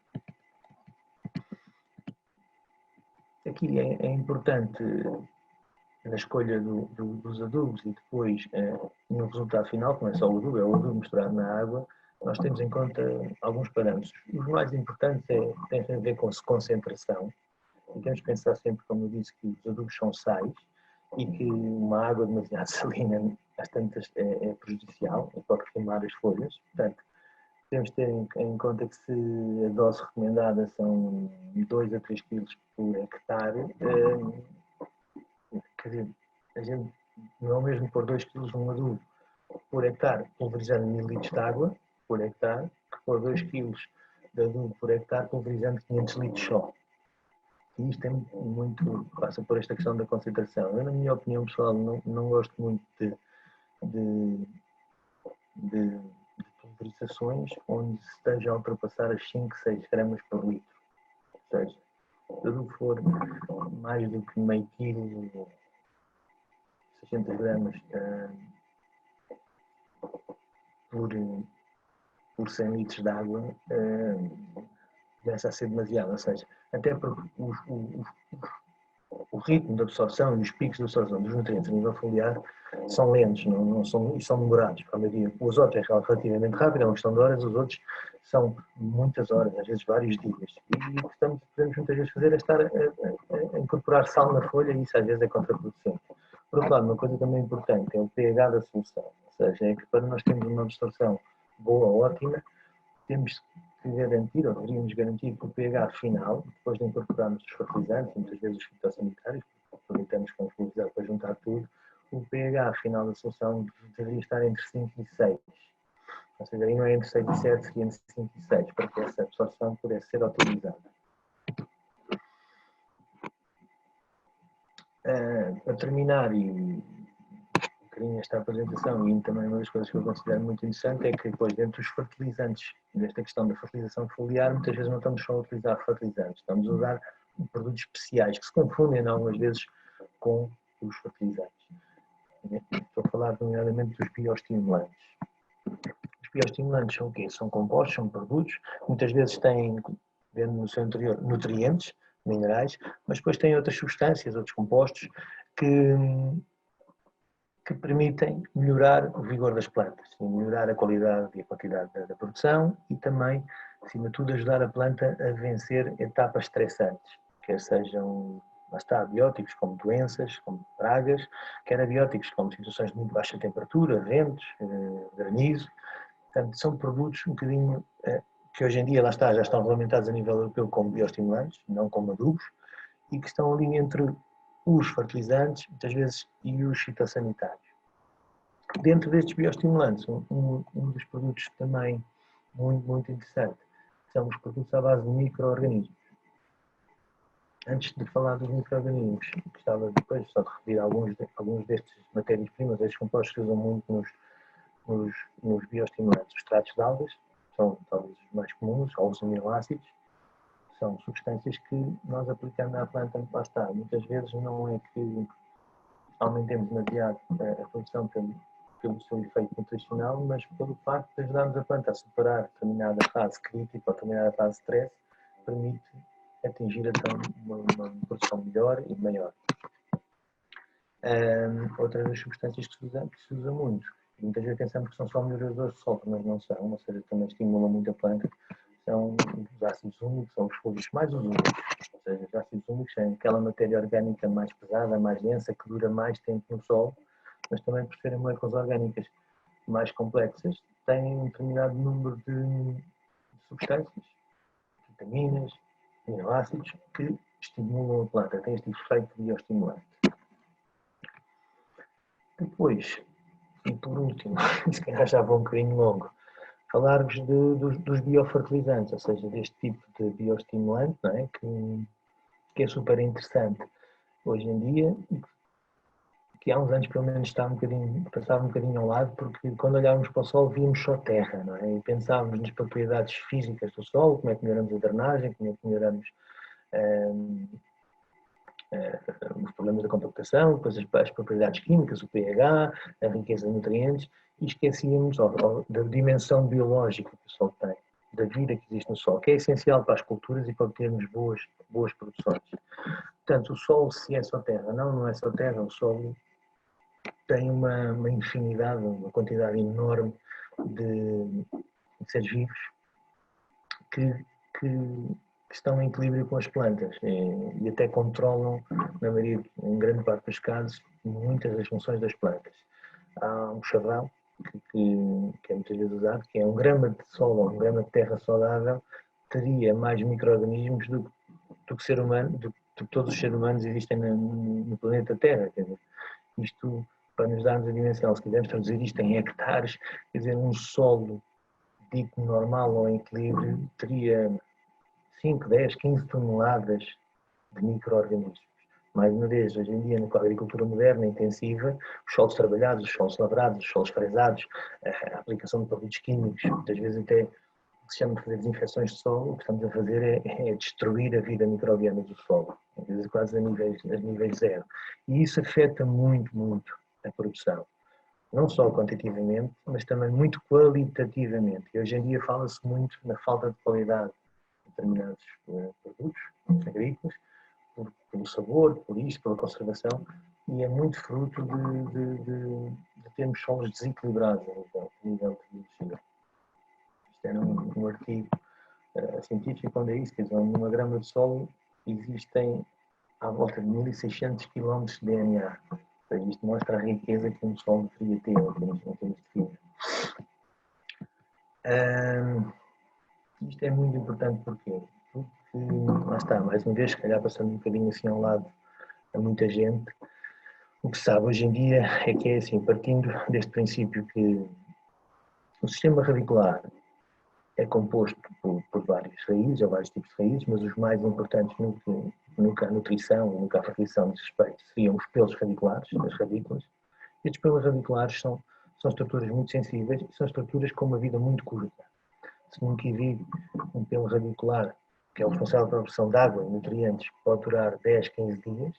Aqui é importante na escolha dos adubos e depois no resultado final, que não é só o adubo misturado na água, nós temos em conta alguns parâmetros. Os mais importantes têm a ver com concentração. E temos que pensar sempre, como eu disse, que os adubos são sais e que uma água demasiado salina às tantas é prejudicial e pode queimar as folhas. Portanto, temos de ter em conta que se a dose recomendada são 2 a 3 kg por hectare, quer dizer, a gente não é o mesmo pôr 2 kg num adubo por hectare, pulverizando 1000 litros de água por hectare, que pôr 2 kg de adubo por hectare, pulverizando 500 litros só. E isto é muito, passa por esta questão da concentração. Eu, na minha opinião pessoal, não gosto muito de pulverizações onde se esteja a ultrapassar as 5, 6 gramas por litro. Ou seja, se eu for mais do que meio quilo, 600 gramas por 100 litros de água, começa a ser demasiado. Ou seja, até porque o ritmo de absorção e os picos de absorção dos nutrientes a nível foliar são lentos e são demorados. O azoto é relativamente rápido, é uma questão de horas, os outros são muitas horas, às vezes vários dias. E o que podemos muitas vezes fazer é estar a incorporar sal na folha e isso às vezes é contraproducente. Por outro lado, uma coisa também importante é o pH da solução, ou seja, é que para nós termos uma absorção boa ou ótima, temos que garantir, ou deveríamos garantir, que o pH final, depois de incorporarmos os fertilizantes, muitas vezes os fitossanitários, aproveitamos com o fertilizante para juntar tudo, o pH final da solução deveria estar entre 5 e 6. Ou seja, aí não é entre 6 e 7, seria entre 5 e 6, para que essa absorção pudesse ser otimizada. Para terminar, e um bocadinho esta apresentação, e também uma das coisas que eu considero muito interessante é que depois dentro dos fertilizantes, desta questão da fertilização foliar, muitas vezes não estamos só a utilizar fertilizantes, estamos a usar produtos especiais que se confundem algumas vezes com os fertilizantes. Estou a falar nomeadamente dos bioestimulantes. Os bioestimulantes são o quê? São compostos, são produtos, muitas vezes têm dentro no seu interior nutrientes, minerais, mas depois têm outras substâncias, outros compostos que permitem melhorar o vigor das plantas, melhorar a qualidade e a quantidade da produção e também, acima de tudo, ajudar a planta a vencer etapas estressantes, quer sejam, lá está, abióticos como doenças, como pragas, quer abióticos como situações de muito baixa temperatura, ventos, granizo. Portanto, são produtos um bocadinho que hoje em dia, lá está, já estão regulamentados a nível europeu como bioestimulantes, não como adubos, e que estão ali entre os fertilizantes, muitas vezes, e os fitossanitários. Dentro destes bioestimulantes, um dos produtos também muito interessante são os produtos à base de micro-organismos. Antes de falar dos micro-organismos, gostava depois só de referir alguns destes matérias-primas, estes compostos que se usam muito nos bioestimulantes. Os extratos de algas são talvez os mais comuns, ou os aminoácidos, são substâncias que nós aplicando à planta, lá está, muitas vezes não é que aumentemos demasiado a produção pelo seu efeito nutricional, mas pelo facto de ajudarmos a planta a superar determinada fase crítica ou determinada fase de stress, permite atingir então uma produção melhor e maior. Outra das substâncias que se usa muito, muitas vezes pensamos que são só melhoradores de solo, mas não são, ou seja, também estimulam muito a planta, são os ácidos úmicos, são os fungos mais úmicos, ou seja, os ácidos úmicos são aquela matéria orgânica mais pesada, mais densa, que dura mais tempo no solo, mas também por serem moléculas orgânicas mais complexas, têm um determinado número de substâncias, vitaminas, aminoácidos, que estimulam a planta, têm este efeito bioestimulante. Depois, e por último, se calhar já vou um bocadinho longo, falar-vos dos biofertilizantes, ou seja, deste tipo de bioestimulante, não é? que é super interessante hoje em dia, que há uns anos pelo menos passava um bocadinho ao lado, porque quando olhávamos para o solo víamos só terra, não é? E pensávamos nas propriedades físicas do solo, como é que melhoramos a drenagem, como é que melhoramos os problemas da compactação, depois as propriedades químicas, o pH, a riqueza de nutrientes, e esquecíamos da dimensão biológica que o solo tem, da vida que existe no solo, que é essencial para as culturas e para termos boas produções. Portanto, o solo, se é só terra, não é só terra, o solo tem uma infinidade, uma quantidade enorme de seres vivos que estão em equilíbrio com as plantas e até controlam, em grande parte dos casos, muitas das funções das plantas. Há um chavão que é muitas vezes usado, que é 1 grama de solo ou 1 grama de terra saudável teria mais micro-organismos do que ser humano, do que todos os seres humanos existem no planeta Terra. Quer dizer, isto, para nos darmos a dimensão, se quisermos traduzir isto em hectares, quer dizer, um solo dito normal ou em equilíbrio teria 5, 10, 15 toneladas de micro-organismos. Mais uma vez, hoje em dia, com a agricultura moderna intensiva, os solos trabalhados, os solos lavrados, os solos fresados, a aplicação de produtos químicos, muitas vezes até que se chama de fazer desinfecções de solo, o que estamos a fazer é destruir a vida microbiana do solo, às vezes quase a níveis zero. E isso afeta muito a produção. Não só quantitativamente, mas também muito qualitativamente. E hoje em dia fala-se muito na falta de qualidade de determinados produtos agrícolas, pelo sabor, por isto, pela conservação, e é muito fruto de termos solos desequilibrados a nível de biologia. Isto era um artigo científico onde é isso, quer dizer, numa grama de solo existem à volta de 1600 km de DNA. Isto mostra a riqueza que um solo deveria ter em termos de fibra. Isto é muito importante porque lá está, mais uma vez, se calhar passando um bocadinho assim ao lado a muita gente, o que se sabe hoje em dia é que é assim, partindo deste princípio que o sistema radicular é composto por várias raízes, ou vários tipos de raízes, mas os mais importantes no que a nutrição e no que a fertilização diz respeito seriam os pelos radiculares, as radículas. Estes pelos radiculares são estruturas muito sensíveis e são estruturas com uma vida muito curta. Se num kiwi um pelo radicular, que é o responsável pela absorção de água e nutrientes, pode durar 10, 15 dias,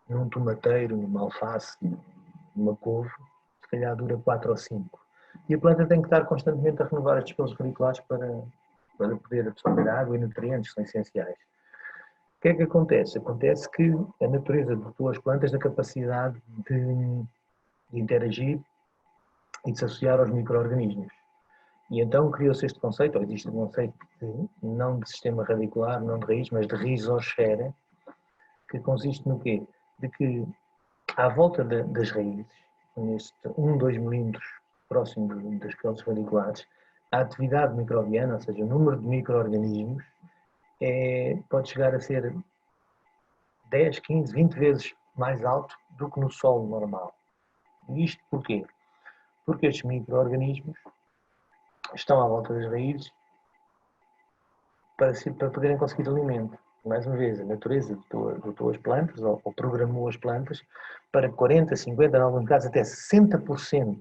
num tomateiro, numa alface, numa couve, se calhar dura 4 ou 5. E a planta tem que estar constantemente a renovar estes pelos radiculares para poder absorver água e nutrientes, são essenciais. O que é que acontece? Acontece que a natureza dotou as plantas da capacidade de interagir e de se associar aos micro-organismos. E então criou-se este conceito, ou existe um conceito não de sistema radicular, não de raiz, mas de rizosfera, que consiste no quê? De que à volta das raízes, neste 2 milímetros próximo das pelos radiculares, a atividade microbiana, ou seja, o número de micro-organismos, pode chegar a ser 10, 15, 20 vezes mais alto do que no solo normal. E isto porquê? Porque estes micro-organismos estão à volta das raízes para poderem conseguir alimento. Mais uma vez, a natureza dotou as plantas, ou programou as plantas, para 40, 50, em alguns casos até 60%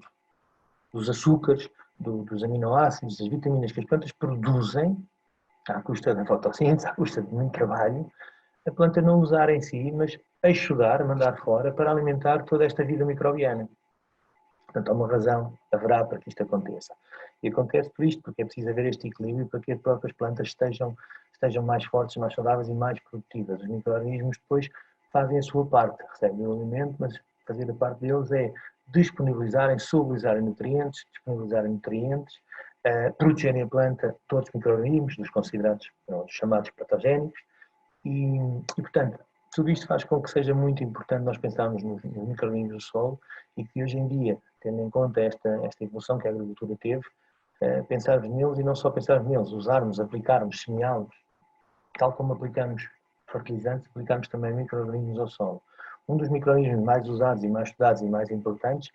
dos açúcares, dos aminoácidos, das vitaminas que as plantas produzem, à custa da fotossíntese, à custa de muito trabalho, a planta não usar em si, mas exudar, mandar fora, para alimentar toda esta vida microbiana. Portanto, há uma razão, haverá para que isto aconteça. E acontece por isto, porque é preciso haver este equilíbrio para que as próprias plantas estejam mais fortes, mais saudáveis e mais produtivas. Os micro-organismos depois fazem a sua parte, recebem o alimento, mas fazer a parte deles é disponibilizarem, solubilizarem nutrientes, protegerem a planta, todos os micro-organismos, dos considerados, os chamados patogénicos, e, portanto, tudo isto faz com que seja muito importante nós pensarmos nos micro-organismos do solo e que hoje em dia, tendo em conta esta evolução que a agricultura teve, pensarmos neles e não só pensarmos neles, usarmos, aplicarmos, semeá-los, tal como aplicamos fertilizantes, aplicamos também micro-organismos ao solo. Um dos micro-organismos mais usados e mais estudados e mais importantes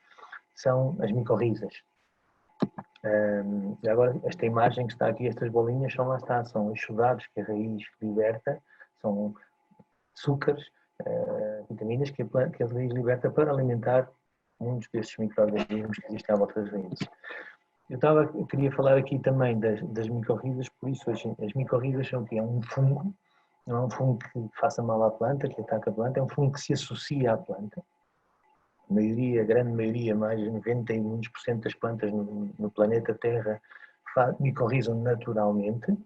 são as micorrizas. E agora, esta imagem que está aqui, estas bolinhas, são exudados que a raiz liberta, são açúcares, vitaminas que a raiz liberta para alimentar muitos destes micro-organismos que existem à volta das raízes. Eu queria falar aqui também das micorrizas, por isso as micorrizas são o quê? É um fungo, não é um fungo que faça mal à planta, que ataca a planta, é um fungo que se associa à planta. A grande maioria, mais de 91% das plantas no planeta Terra micorrizam naturalmente,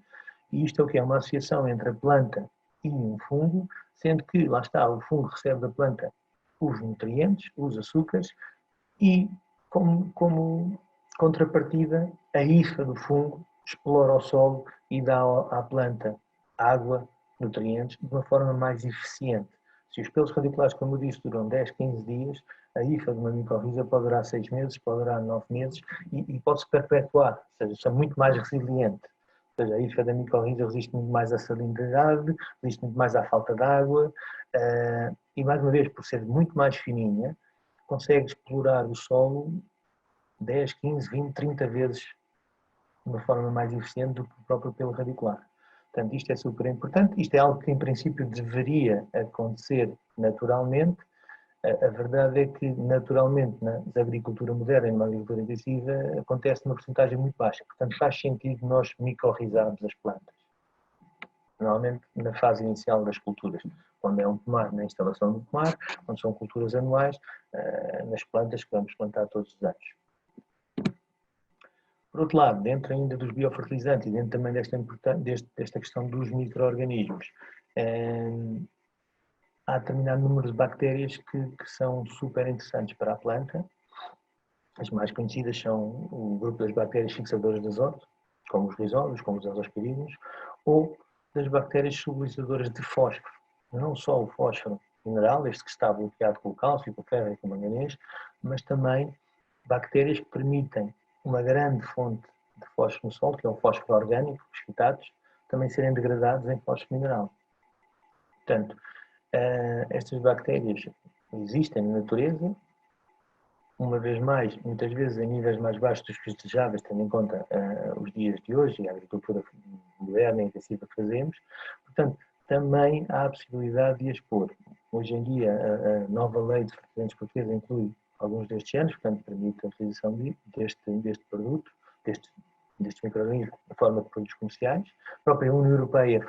e isto é o que é uma associação entre a planta e um fungo, sendo que, lá está, o fungo recebe da planta os nutrientes, os açúcares, e como contrapartida, a hifa do fungo explora o solo e dá à planta água, nutrientes, de uma forma mais eficiente. Se os pelos radiculares, como eu disse, duram 10, 15 dias, a hifa de uma micorriza pode durar 6 meses, pode durar 9 meses e pode-se perpetuar, ou seja, são muito mais resilientes. Ou seja, a hifa da micorriza resiste muito mais à salinidade, resiste muito mais à falta de água e, mais uma vez, por ser muito mais fininha, consegue explorar o solo 10, 15, 20, 30 vezes de uma forma mais eficiente do que o próprio pelo radicular. Portanto, isto é super importante. Isto é algo que, em princípio, deveria acontecer naturalmente. A verdade é que, naturalmente, na agricultura moderna e numa agricultura intensiva, acontece numa porcentagem muito baixa. Portanto, faz sentido nós micorrizarmos as plantas. Normalmente, na fase inicial das culturas, quando é um pomar, na instalação do pomar, quando são culturas anuais, nas plantas que vamos plantar todos os anos. Por outro lado, dentro ainda dos biofertilizantes e dentro também desta questão dos micro-organismos, há determinado número de bactérias que são super interessantes para a planta. As mais conhecidas são o grupo das bactérias fixadoras de azoto, como os rizóbios, como os azospirinos, ou das bactérias solubilizadoras de fósforo. Não só o fósforo mineral, este que está bloqueado com o cálcio, com o ferro e com o manganês, mas também bactérias que permitem uma grande fonte de fósforo no solo, que é o fósforo orgânico, os fitatos, também serem degradados em fósforo mineral. Portanto, estas bactérias existem na natureza, uma vez mais, muitas vezes em níveis mais baixos dos que desejáveis, tendo em conta os dias de hoje e a agricultura moderna e intensiva que fazemos. Portanto, também há a possibilidade de expor. Hoje em dia, a nova lei de fertilizantes portuguesa inclui alguns destes géneros, portanto, permite a utilização deste produto, destes micro-organismos, na forma de produtos comerciais. A própria União Europeia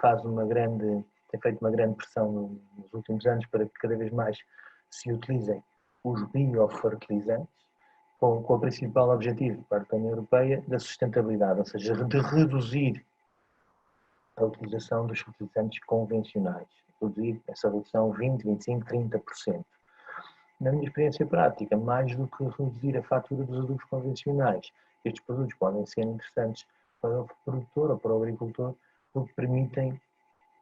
tem feito uma grande pressão nos últimos anos para que cada vez mais se utilizem os biofertilizantes, com o principal objetivo, para a União Europeia, da sustentabilidade, ou seja, de reduzir a utilização dos fertilizantes convencionais. Reduzir essa redução 20%, 25%, 30%. Na minha experiência prática, mais do que reduzir a fatura dos adubos convencionais, estes produtos podem ser interessantes para o produtor ou para o agricultor, porque permitem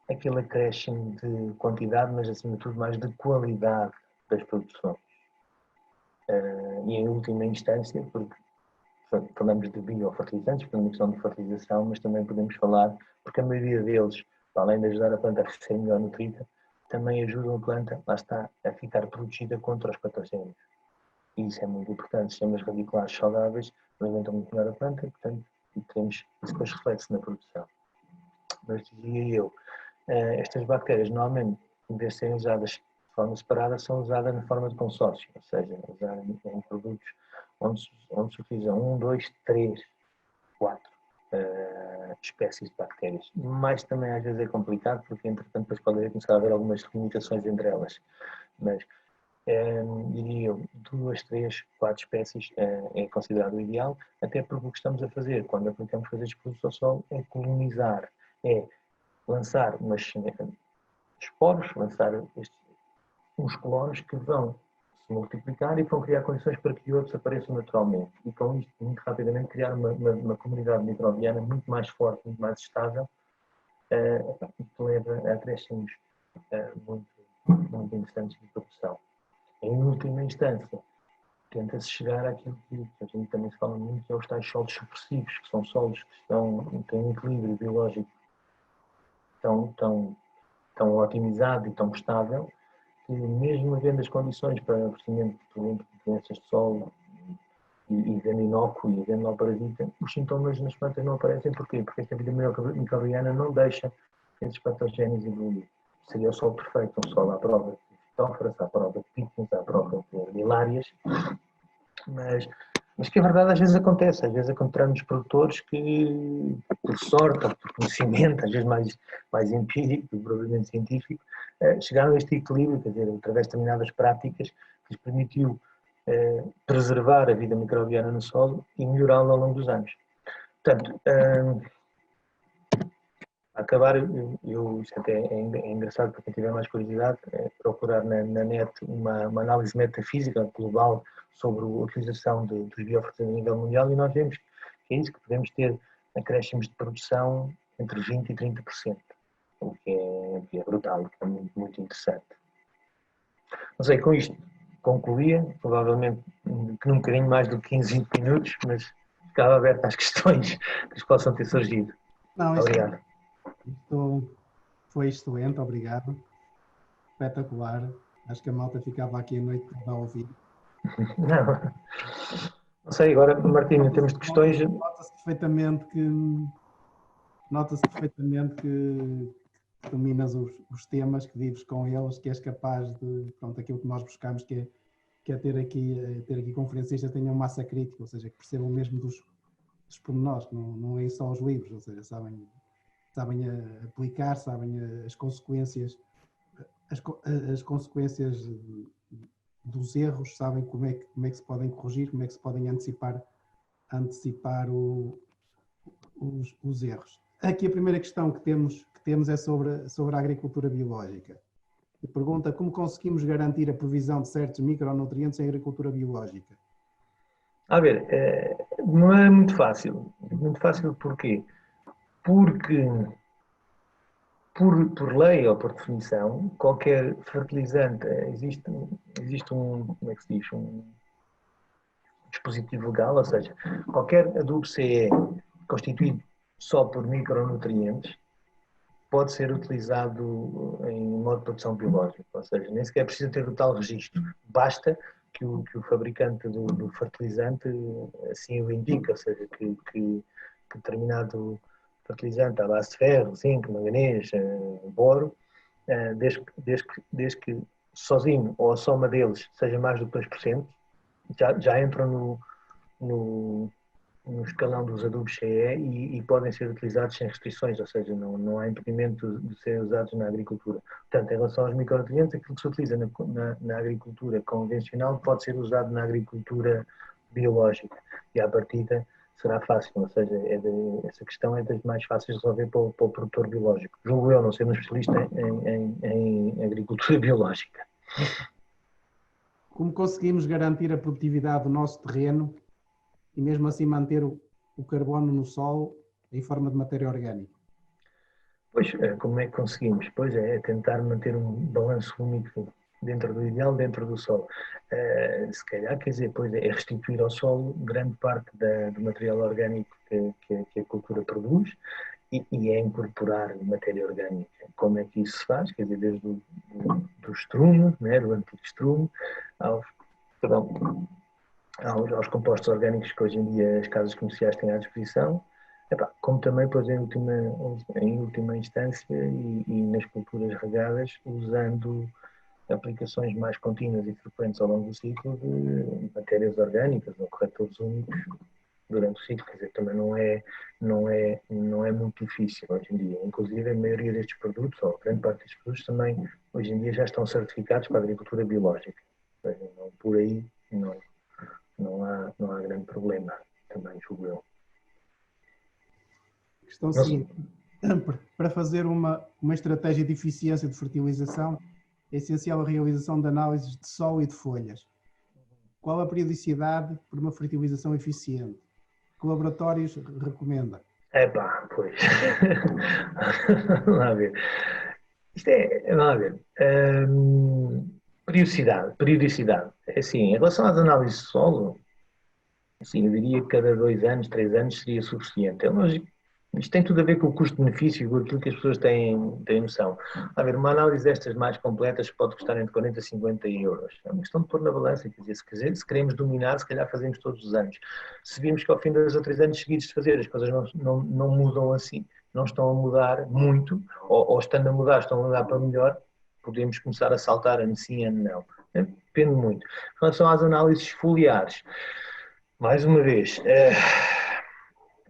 aquele acréscimo de quantidade, mas acima de tudo mais de qualidade das produções. E em última instância, porque falamos de biofertilizantes, por uma questão de fertilização, mas também podemos falar, porque a maioria deles, além de ajudar a planta a ser melhor nutrida, também ajudam a planta, lá está, a ficar protegida contra os patogénios. E isso é muito importante. Sistemas radiculares saudáveis alimentam muito melhor a planta e, portanto, teremos isso depois reflete-se na produção. Mas dizia eu, estas bactérias normalmente, em vez de serem usadas de forma separada, são usadas na forma de consórcio, ou seja, usadas em produtos onde se utilizam 1, 2, 3, 4 espécies de bactérias. Mas também às vezes é complicado, porque entretanto depois pode começar a haver algumas limitações entre elas. Mas diria eu, 2, 3, 4 espécies é considerado o ideal, até porque o que estamos a fazer quando aplicamos coisas de produtos ao solo é colonizar, é lançar esporos, lançar uns colonos que vão se multiplicar e vão criar condições para que outros apareçam naturalmente. E com isto, muito rapidamente, criar uma comunidade microbiana muito mais forte, muito mais estável, que leva a acréscimos muito interessantes de produção. Em última instância, tenta-se chegar àquilo que a gente também se fala muito, que é os tais solos supressivos, que são solos que têm um equilíbrio biológico tão otimizado e tão estável, que mesmo havendo as condições para o crescimento de doenças de solo e havendo inóculo e havendo parasita, os sintomas nas plantas não aparecem. Porquê? Porque esta vida microbiana não deixa esses patogénios evoluir. Seria o solo perfeito, um solo à prova de fitóforas, à prova de píconos, à prova de milárias, mas que a verdade às vezes acontece. Às vezes encontramos produtores que, por sorte ou por conhecimento, às vezes mais empírico do que propriamente científico, chegaram a este equilíbrio, quer dizer, através de determinadas práticas que lhes permitiu preservar a vida microbiana no solo e melhorá-la ao longo dos anos. Portanto, a acabar, isto até é engraçado para quem tiver mais curiosidade, procurar na net uma análise metafísica global sobre a utilização dos biofertilizantes a nível mundial, e nós vemos que é isso, que podemos ter acréscimos de produção entre 20% e 30%, o que é brutal, o que é muito, muito interessante. Não sei, com isto concluía, provavelmente que num bocadinho mais do que 15, 20 minutos, mas ficava aberto às questões que possam ter surgido. Não, obrigado. Isto foi excelente, obrigado. Espetacular. Acho que a malta ficava aqui a noite toda a ouvir. Não sei, agora, Martim, em termos de questões... Nota-se perfeitamente que dominas os temas, que vives com eles, que és capaz de, pronto, aquilo que nós buscamos, que é ter aqui conferencistas que tenham massa crítica, ou seja, que percebam mesmo dos pormenores, não é só os livros, ou seja, sabem aplicar, sabem as consequências dos erros, sabem como é que se podem corrigir, como é que se podem antecipar os erros. Aqui a primeira questão que temos é sobre a agricultura biológica. E pergunta: como conseguimos garantir a provisão de certos micronutrientes em agricultura biológica? A ver, não é muito fácil. Muito fácil porquê? Porque, por lei ou por definição, qualquer fertilizante, existe como é que se diz, um dispositivo legal, ou seja, qualquer adubo CE constituído só por micronutrientes, pode ser utilizado em modo de produção biológica, ou seja, nem sequer precisa ter o tal registro, basta que o fabricante do fertilizante assim o indique, ou seja, que determinado fertilizante à base de ferro, zinco, manganês, boro, desde que sozinho ou a soma deles seja mais do que 2%, já entram no escalão dos adubos CE e podem ser utilizados sem restrições, ou seja, não há impedimento de serem usados na agricultura. Portanto, em relação aos micronutrientes, aquilo que se utiliza na agricultura convencional pode ser usado na agricultura biológica e à partida será fácil, ou seja, essa questão é das mais fáceis de resolver para o produtor biológico. Julgo eu, não sendo um especialista em agricultura biológica. Como conseguimos garantir a produtividade do nosso terreno e mesmo assim manter o carbono no solo em forma de matéria orgânica? Pois, como é que conseguimos? Pois é tentar manter um balanço único dentro do ideal, dentro do solo. Se calhar, quer dizer, pois é restituir ao solo grande parte do material orgânico que a cultura produz e é incorporar matéria orgânica. Como é que isso se faz? Quer dizer, desde do estrume, né, do antigo estrume, aos compostos orgânicos que hoje em dia as casas comerciais têm à disposição, como também, pois, em última instância e nas culturas regadas, usando aplicações mais contínuas e frequentes ao longo do ciclo de matérias orgânicas ou corretores únicos durante o ciclo. Quer dizer, também não é muito difícil hoje em dia. Inclusive, a maioria destes produtos, ou grande parte destes produtos, também hoje em dia já estão certificados para a agricultura biológica. Ou seja, por aí não há grande problema, também julgo eu. Questão seguinte. Para fazer uma estratégia de eficiência de fertilização, é essencial a realização de análises de solo e de folhas. Qual a periodicidade para uma fertilização eficiente? Que laboratórios recomenda? Pois. Vamos lá ver. Vamos lá ver. Periodicidade. Assim, em relação às análises de solo, assim, eu diria que cada 2 anos, 3 anos seria suficiente. É lógico, isto tem tudo a ver com o custo-benefício, com aquilo que as pessoas têm noção. A ver, uma análise destas mais completas pode custar entre 40 e 50 euros. É uma questão de pôr na balança, quer dizer, se queremos dominar, se calhar fazemos todos os anos. Se vimos que ao fim de 2 ou 3 anos seguidos de fazer, as coisas não mudam assim, não estão a mudar muito, ou estando a mudar, estão a mudar para melhor, podemos começar a saltar ano sim, ano não. Depende muito. Em relação às análises foliares, mais uma vez,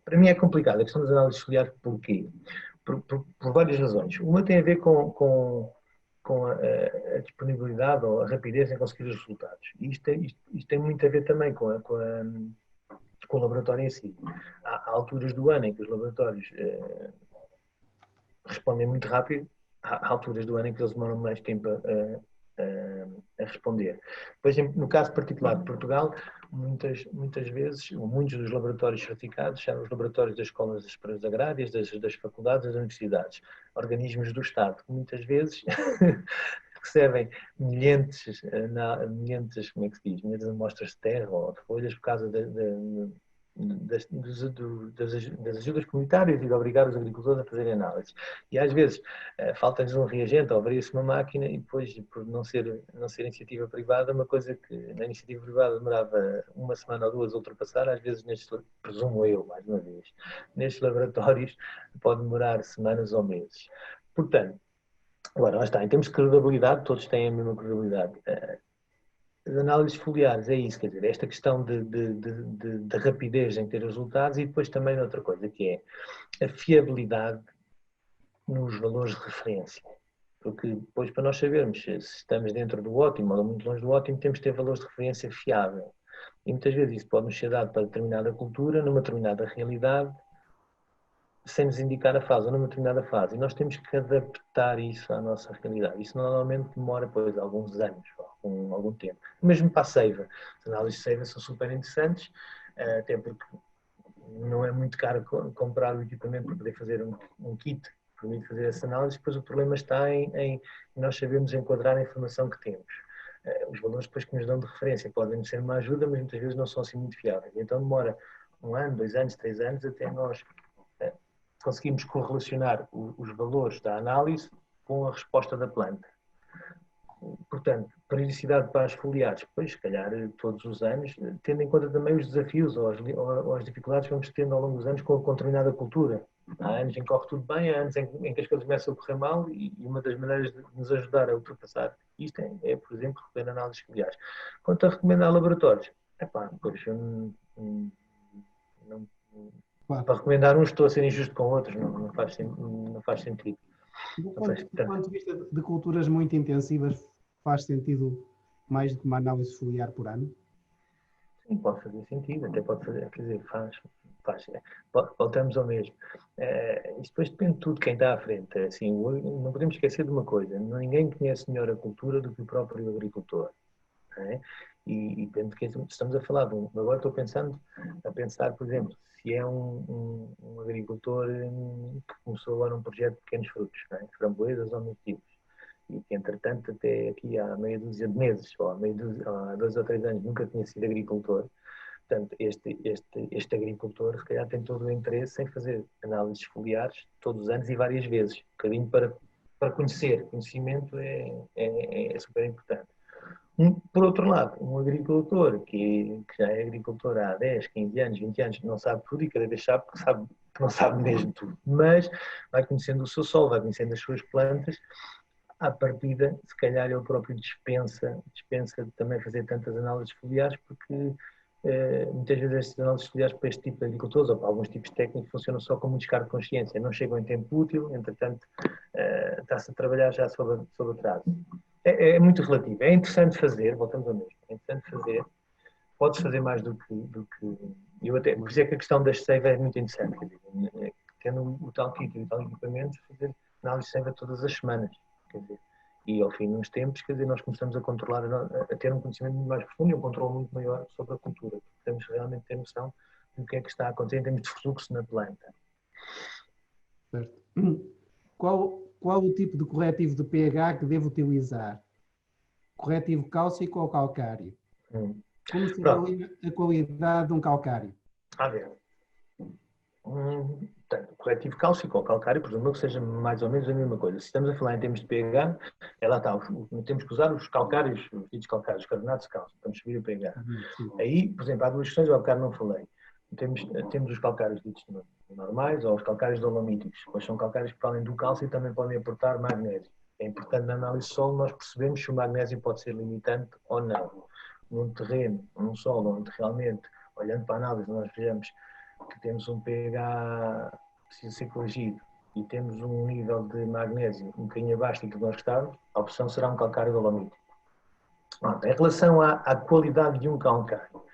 para mim é complicado a questão das análises foliares. Porquê? Por várias razões. Uma tem a ver com a disponibilidade ou a rapidez em conseguir os resultados. Isto tem muito a ver também com o laboratório em si. Há alturas do ano em que os laboratórios respondem muito rápido, há alturas do ano em que eles demoram mais tempo a responder. Depois, no caso particular de Portugal, muitas vezes, muitos dos laboratórios certificados são os laboratórios das escolas superiores agrárias, das faculdades, das universidades, organismos do Estado, que muitas vezes recebem milhentas, como é que se diz, milhentas amostras de terra ou de folhas por causa das ajudas comunitárias e de obrigar os agricultores a fazerem análises. E às vezes falta-lhes um reagente ou abrir-se uma máquina e depois, por não ser iniciativa privada, uma coisa que na iniciativa privada demorava 1 semana ou 2 a ultrapassar, às vezes, presumo eu, mais uma vez, nestes laboratórios pode demorar semanas ou meses. Portanto, agora, lá está, em termos de credibilidade, todos têm a mesma credibilidade. As análises foliares é isso, quer dizer, esta questão de rapidez em ter resultados e depois também outra coisa, que é a fiabilidade nos valores de referência. Porque depois, para nós sabermos se estamos dentro do ótimo ou muito longe do ótimo, temos que ter valores de referência fiável. E muitas vezes isso pode nos ser dado para determinada cultura, numa determinada realidade, sem nos indicar a fase, ou numa determinada fase. E nós temos que adaptar isso à nossa realidade. Isso normalmente demora, pois, alguns anos, algum tempo. Mesmo para a seiva. As análises de seiva são super interessantes, até porque não é muito caro comprar o equipamento para poder fazer um kit que permite fazer essa análise. Depois o problema está em nós sabermos enquadrar a informação que temos. Os valores depois que nos dão de referência podem ser uma ajuda, mas muitas vezes não são assim muito fiáveis. Então demora um ano, 2 anos, 3 anos, até nós conseguimos correlacionar os valores da análise com a resposta da planta. Portanto, periodicidade para as foliares, pois, se calhar, todos os anos, tendo em conta também os desafios ou as dificuldades que vamos tendo ao longo dos anos com determinada cultura. Há anos em que corre tudo bem, há anos em que as coisas começam a correr mal e uma das maneiras de nos ajudar a ultrapassar isto por exemplo, recolher análises foliares. Quanto a recomendar laboratórios, pois, Claro. para recomendar uns estou a ser injusto com outros, não faz sentido. Do ponto de vista de culturas muito intensivas, faz sentido mais do que uma análise foliar por ano? Sim, pode fazer sentido, até pode fazer, quer dizer, faz. Voltamos ao mesmo. Isto depois depende de tudo de quem está à frente. Assim, não podemos esquecer de uma coisa, ninguém conhece melhor a cultura do que o próprio agricultor. É? E depende de quem estamos a falar. Agora estou a pensar, por exemplo, se é um agricultor que começou agora um projeto de pequenos frutos, framboesas ou mirtilos, e que entretanto até aqui há meia dúzia de meses, ou há 2 ou 3 anos nunca tinha sido agricultor. Portanto, este agricultor se calhar tem todo o interesse em fazer análises foliares todos os anos e várias vezes, um bocadinho para conhecer. Conhecimento é super importante. Por outro lado, um agricultor que já é agricultor há 10, 15 anos, 20 anos, não sabe tudo e cada vez sabe que não sabe mesmo tudo, mas vai conhecendo o seu solo, vai conhecendo as suas plantas, à partida, se calhar ele próprio dispensa de também fazer tantas análises foliares, porque muitas vezes estas análises foliares para este tipo de agricultores ou para alguns tipos de técnicos funcionam só como um descargo de consciência, não chegam em tempo útil, entretanto está-se a trabalhar já sob atraso. É muito relativo, é interessante fazer, voltamos ao mesmo, é interessante fazer, pode-se fazer mais do que eu até, por isso é que a questão das seiva é muito interessante, quer dizer, tendo o tal kit e o tal equipamento, fazer análise de seiva todas as semanas, quer dizer, e ao fim de uns tempos, quer dizer, nós começamos a controlar, a ter um conhecimento muito mais profundo e um controle muito maior sobre a cultura, temos realmente ter noção do que é que está a acontecer em termos de fluxo na planta. Certo. Qual o tipo de corretivo de pH que devo utilizar? Corretivo cálcico ou calcário? Como se avalia a qualidade de um calcário? A ver. Portanto, corretivo cálcico ou calcário, presumo que seja mais ou menos a mesma coisa. Se estamos a falar em termos de pH, lá está, temos que usar os calcários, os ditos calcários, os carbonatos de cálcio, para subir o pH. Aí, por exemplo, há 2 questões, eu há bocado não falei. Temos os calcários ditos normais ou os calcários dolomíticos, pois são calcários que, para além do cálcio, também podem aportar magnésio. É importante na análise de solo nós percebermos se o magnésio pode ser limitante ou não. Num terreno, num solo, onde realmente, olhando para a análise, nós vejamos que temos um pH que precisa ser corrigido e temos um nível de magnésio um bocadinho abaixo do que nós gostávamos, a opção será um calcário dolomítico. Em relação à qualidade de um calcário,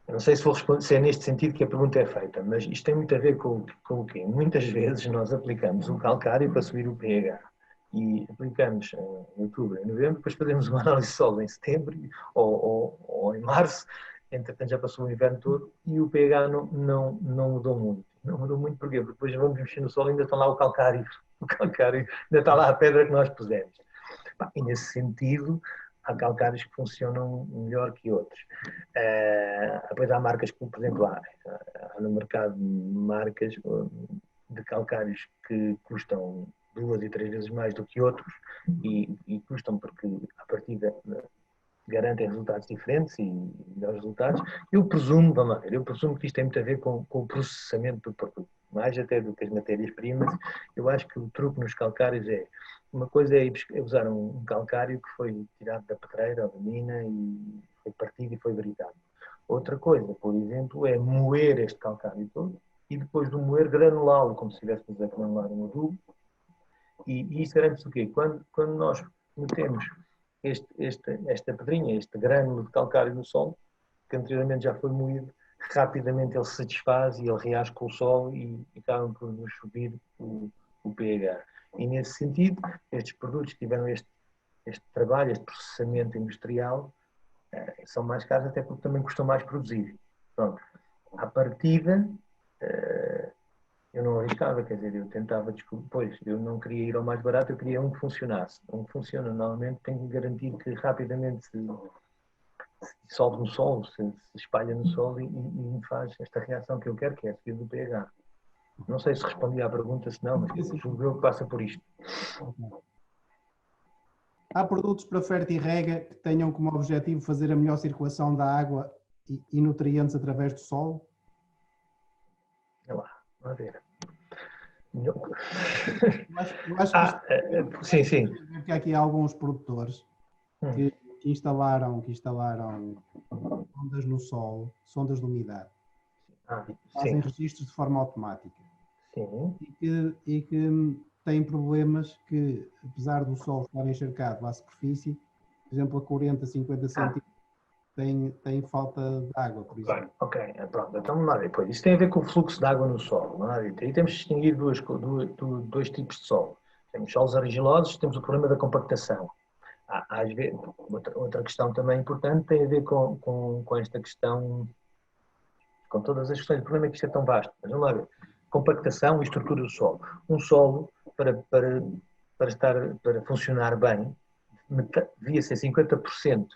eu não sei se vou responder, se é neste sentido que a pergunta é feita, mas isto tem muito a ver com o quê? Muitas vezes nós aplicamos um calcário para subir o pH e aplicamos em outubro, em novembro, depois fazemos uma análise de solo em setembro ou em março, entretanto já passou o inverno todo e o pH não mudou muito. Não mudou muito porquê? Porque depois vamos mexer no solo e ainda está lá o calcário ainda está lá a pedra que nós pusemos. E nesse sentido, há calcários que funcionam melhor que outros. Depois há marcas que, por exemplo, há no mercado marcas de calcários que custam 2 e 3 vezes mais do que outros e custam porque, à partida, garantem resultados diferentes e melhores resultados. Eu presumo que isto tem muito a ver com o processamento do produto, mais até do que as matérias-primas. Eu acho que o truque nos calcários uma coisa é usar um calcário que foi tirado da pedreira ou da mina e foi partido e foi britado. Outra coisa, por exemplo, é moer este calcário todo e depois de moer, granulá-lo, como se estivéssemos a granular um adubo. E isso garante-se o quê? Quando nós metemos esta pedrinha, este grânulo de calcário no solo, que anteriormente já foi moído, rapidamente ele se desfaz e ele reage com o solo e acaba por nos subir o pH. E nesse sentido, estes produtos que tiveram este trabalho, este processamento industrial, são mais caros até porque também custam mais produzir. Pronto. À partida, eu não arriscava, quer dizer, eu tentava pois, eu não queria ir ao mais barato, eu queria um que funcionasse. Um que funciona, normalmente, tem que garantir que rapidamente dissolve no solo, se espalha no solo e faz esta reação que eu quero, que é a subida do pH. Não sei se respondi à pergunta, se não, mas julgo eu que passa por isto. Há produtos para fertirrega que tenham como objetivo fazer a melhor circulação da água e nutrientes através do solo? Olha lá, vamos ver. Eu acho que sim, sim. Porque há aqui alguns produtores que instalaram sondas no solo, sondas de umidade, fazem registros de forma automática. Sim. E que têm problemas que, apesar do solo estar encharcado à superfície, por exemplo, a 40, 50 centímetros, tem falta de água, por exemplo. Ok, pronto. Então, vamos lá ver. Pois, isso tem a ver com o fluxo de água no solo. Não é? Aí temos de distinguir dois tipos de solo. Temos solos argilosos, temos o problema da compactação. Às vezes, outra questão também importante tem a ver com esta questão, com todas as questões. O problema é que isto é tão vasto. Mas vamos lá ver. Compactação e estrutura do solo. Um solo, para funcionar bem, devia ser 50%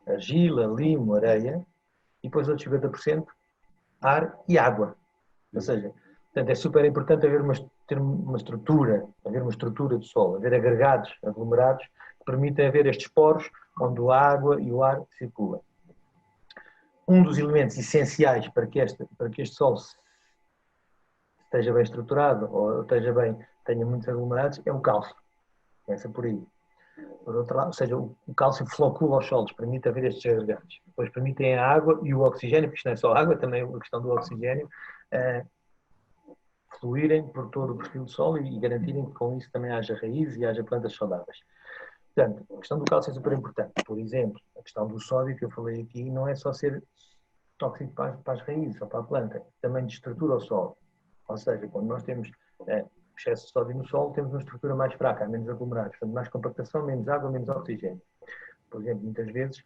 argila, limo, areia, e depois outros 50% ar e água. Ou seja, portanto, é super importante ter uma estrutura do solo, haver agregados, aglomerados, que permitem haver estes poros onde a água e o ar circulam. Um dos elementos essenciais para que este solo esteja bem estruturado ou tenha muitos aglomerados é o cálcio. Começa por aí. Por outro lado, ou seja, o cálcio flocula os solos, permite haver estes agregados. Depois permitem a água e o oxigênio, porque isto não é só água, também a questão do oxigênio, fluírem por todo o perfil do solo e garantirem que com isso também haja raízes e haja plantas saudáveis. Portanto, a questão do cálcio é super importante. Por exemplo, a questão do sódio que eu falei aqui não é só ser tóxico para as raízes ou para a planta, também destrutura o solo. Ou seja, quando nós temos excesso de sódio no solo, temos uma estrutura mais fraca, há menos aglomerados, portanto, mais compactação, menos água, menos oxigênio. Por exemplo, muitas vezes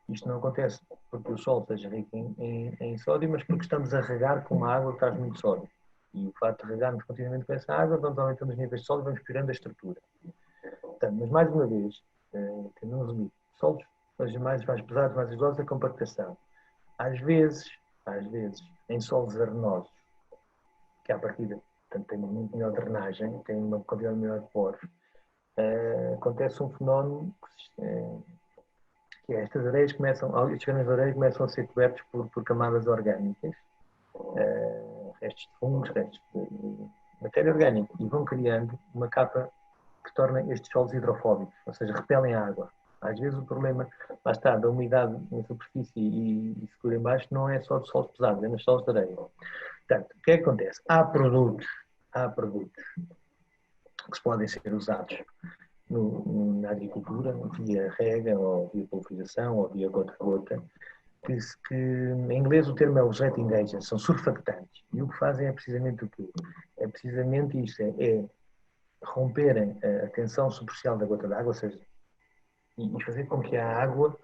isto não acontece porque o solo seja rico em sódio, mas porque estamos a regar com uma água que traz muito sódio. E o facto de regarmos continuamente com essa água, vamos aumentando os níveis de sódio e vamos piorando a estrutura. Portanto, mas mais uma vez, tendo resumido, solos sejam mais pesados, mais isosos, a compactação. Às vezes, em solos arenosos, que à partida têm uma muito melhor drenagem, têm uma quantidade maior de poros, acontece um fenómeno que é estas areias estes granos de areia começam a ser cobertos por camadas orgânicas, restos de fungos, restos de matéria orgânica, e vão criando uma capa que torna estes solos hidrofóbicos, ou seja, repelem a água. Às vezes o problema, lá está, da umidade na superfície e secura em baixo, não é só de solos pesados, é nos solos de areia. Portanto, o que é que acontece? Há produtos que se podem ser usados na agricultura, via rega, ou via pulverização, ou via gota-a-gota, que em inglês o termo é os retting agents, são surfactantes. E o que fazem é precisamente o quê? É precisamente isto, é romperem a tensão superficial da gota d'água, ou seja, e fazer com que a água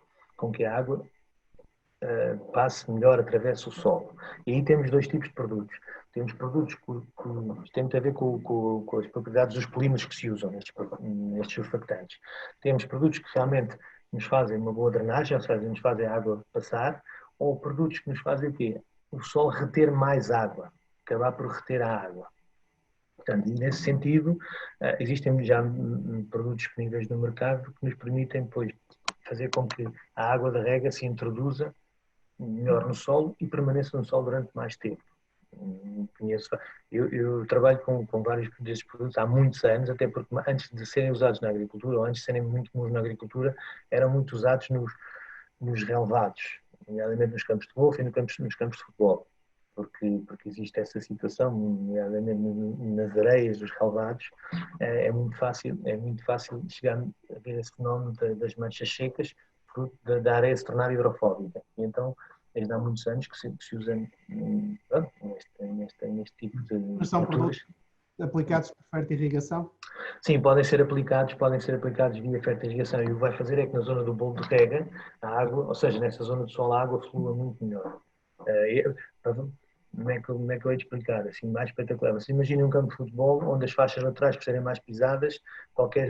passe melhor, atravesse o solo. E aí temos dois tipos de produtos. Temos produtos que têm a ver com as propriedades dos polímeros que se usam nestes surfactantes. Temos produtos que realmente nos fazem uma boa drenagem, ou seja, nos fazem a água passar, ou produtos que nos fazem o quê? O solo reter mais água, acabar por reter a água. Portanto, e nesse sentido, existem já produtos disponíveis no mercado que nos permitem, depois, fazer com que a água da rega se introduza melhor no solo e permaneça no solo durante mais tempo. Eu trabalho com vários desses produtos há muitos anos, até porque antes de serem usados na agricultura, ou antes de serem muito comuns na agricultura, eram muito usados nos relevados, nomeadamente nos campos de golfe e nos campos de futebol. Porque existe essa situação, nomeadamente nas areias dos relevados, é muito fácil chegar a ver esse fenómeno das manchas secas, fruto da areia se tornar hidrofóbica. E então, desde há muitos anos que se usa neste tipo de Mas são produtos aplicados por fertirrigação? Sim, podem ser aplicados via fertirrigação. E o que vai fazer é que na zona do bolo de rega, a água, ou seja, nessa zona do solo, a água flua muito melhor. Como é que eu hei de explicar? Assim, mais espetacular. Você imagina um campo de futebol onde as faixas laterais, por serem mais pisadas, qualquer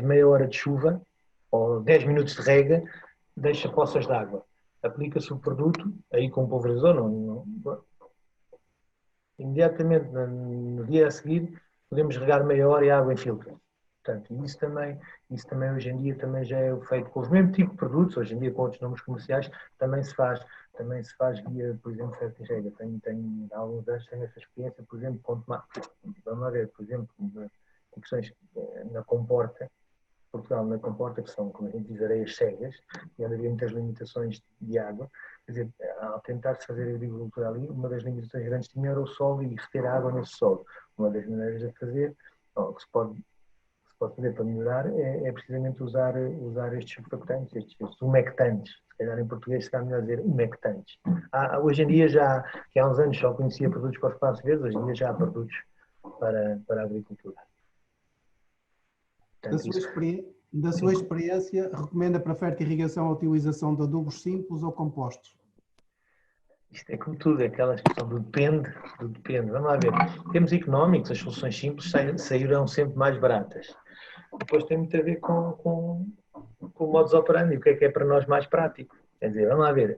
meia hora de chuva ou 10 minutos de rega, deixa poças de água. Aplica-se o produto, aí com o pulverizador, imediatamente no dia a seguir, podemos regar meia hora e a água infiltra. Portanto, isso também hoje em dia também já é feito com os mesmos tipos de produtos, hoje em dia com outros nomes comerciais, também se faz via, por exemplo, fertigreira. Há alguns anos tenho essa experiência, por exemplo, com tomate. Vamos lá ver, por exemplo, questões na comporta, Portugal na comporta, que são, como a gente diz, areias cegas, e onde havia muitas limitações de água. Quer dizer, ao tentar-se fazer agricultura ali, uma das limitações grandes tinha era o solo e reter a água nesse solo. Uma das maneiras de fazer, que se pode fazer para melhorar, é precisamente usar estes surfactantes, estes umectantes. Se calhar em português será melhor dizer umectantes. Hoje em dia que há uns anos só conhecia produtos para os espaços verdes, hoje em dia já há produtos para a agricultura. Da sua experiência, recomenda para fertirrigação a utilização de adubos simples ou compostos? Isto é como tudo, é aquela questão do depende. Vamos lá ver. Em termos económicos, as soluções simples sairão sempre mais baratas. Depois tem muito a ver com o modus operandi, o que é para nós mais prático. Quer dizer, vamos lá ver.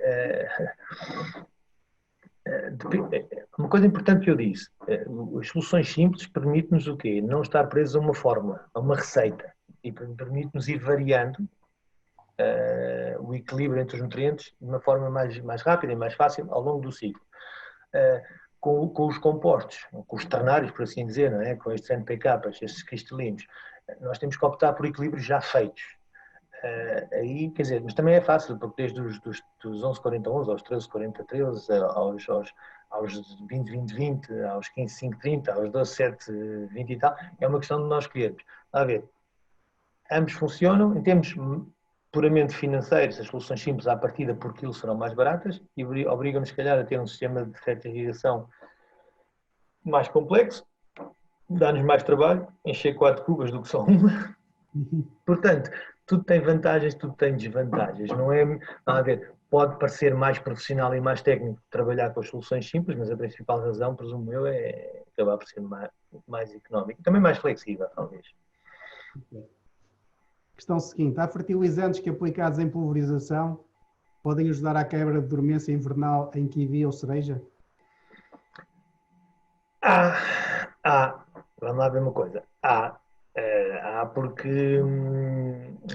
Uma coisa importante que eu disse, as soluções simples permitem-nos o quê? Não estar presos a uma fórmula, a uma receita. E permite-nos ir variando o equilíbrio entre os nutrientes de uma forma mais rápida e mais fácil ao longo do ciclo. Com os compostos, com os ternários, por assim dizer, não é? Com estes NPKs, estes cristalinos, nós temos que optar por equilíbrios já feitos. Aí, quer dizer, mas também é fácil, porque desde os 11-40-11 aos 13-40-13, aos 20-20-20, aos 15-5-30, aos 12-7-20 e tal, é uma questão de nós escolhermos. A ver, ambos funcionam em termos puramente financeiros, as soluções simples à partida por quilo serão mais baratas e obrigam-nos, se calhar, a ter um sistema de fertirrigação mais complexo, dá-nos mais trabalho, encher 4 cubas do que só uma. Portanto, tudo tem vantagens, tudo tem desvantagens. Não é, a ver, pode parecer mais profissional e mais técnico trabalhar com as soluções simples, mas a principal razão, presumo eu, é acabar por ser mais económico e também mais flexível, talvez. Questão seguinte: há fertilizantes que aplicados em pulverização podem ajudar à quebra de dormência invernal em kiwi ou cereja? Vamos lá ver uma coisa. Porque,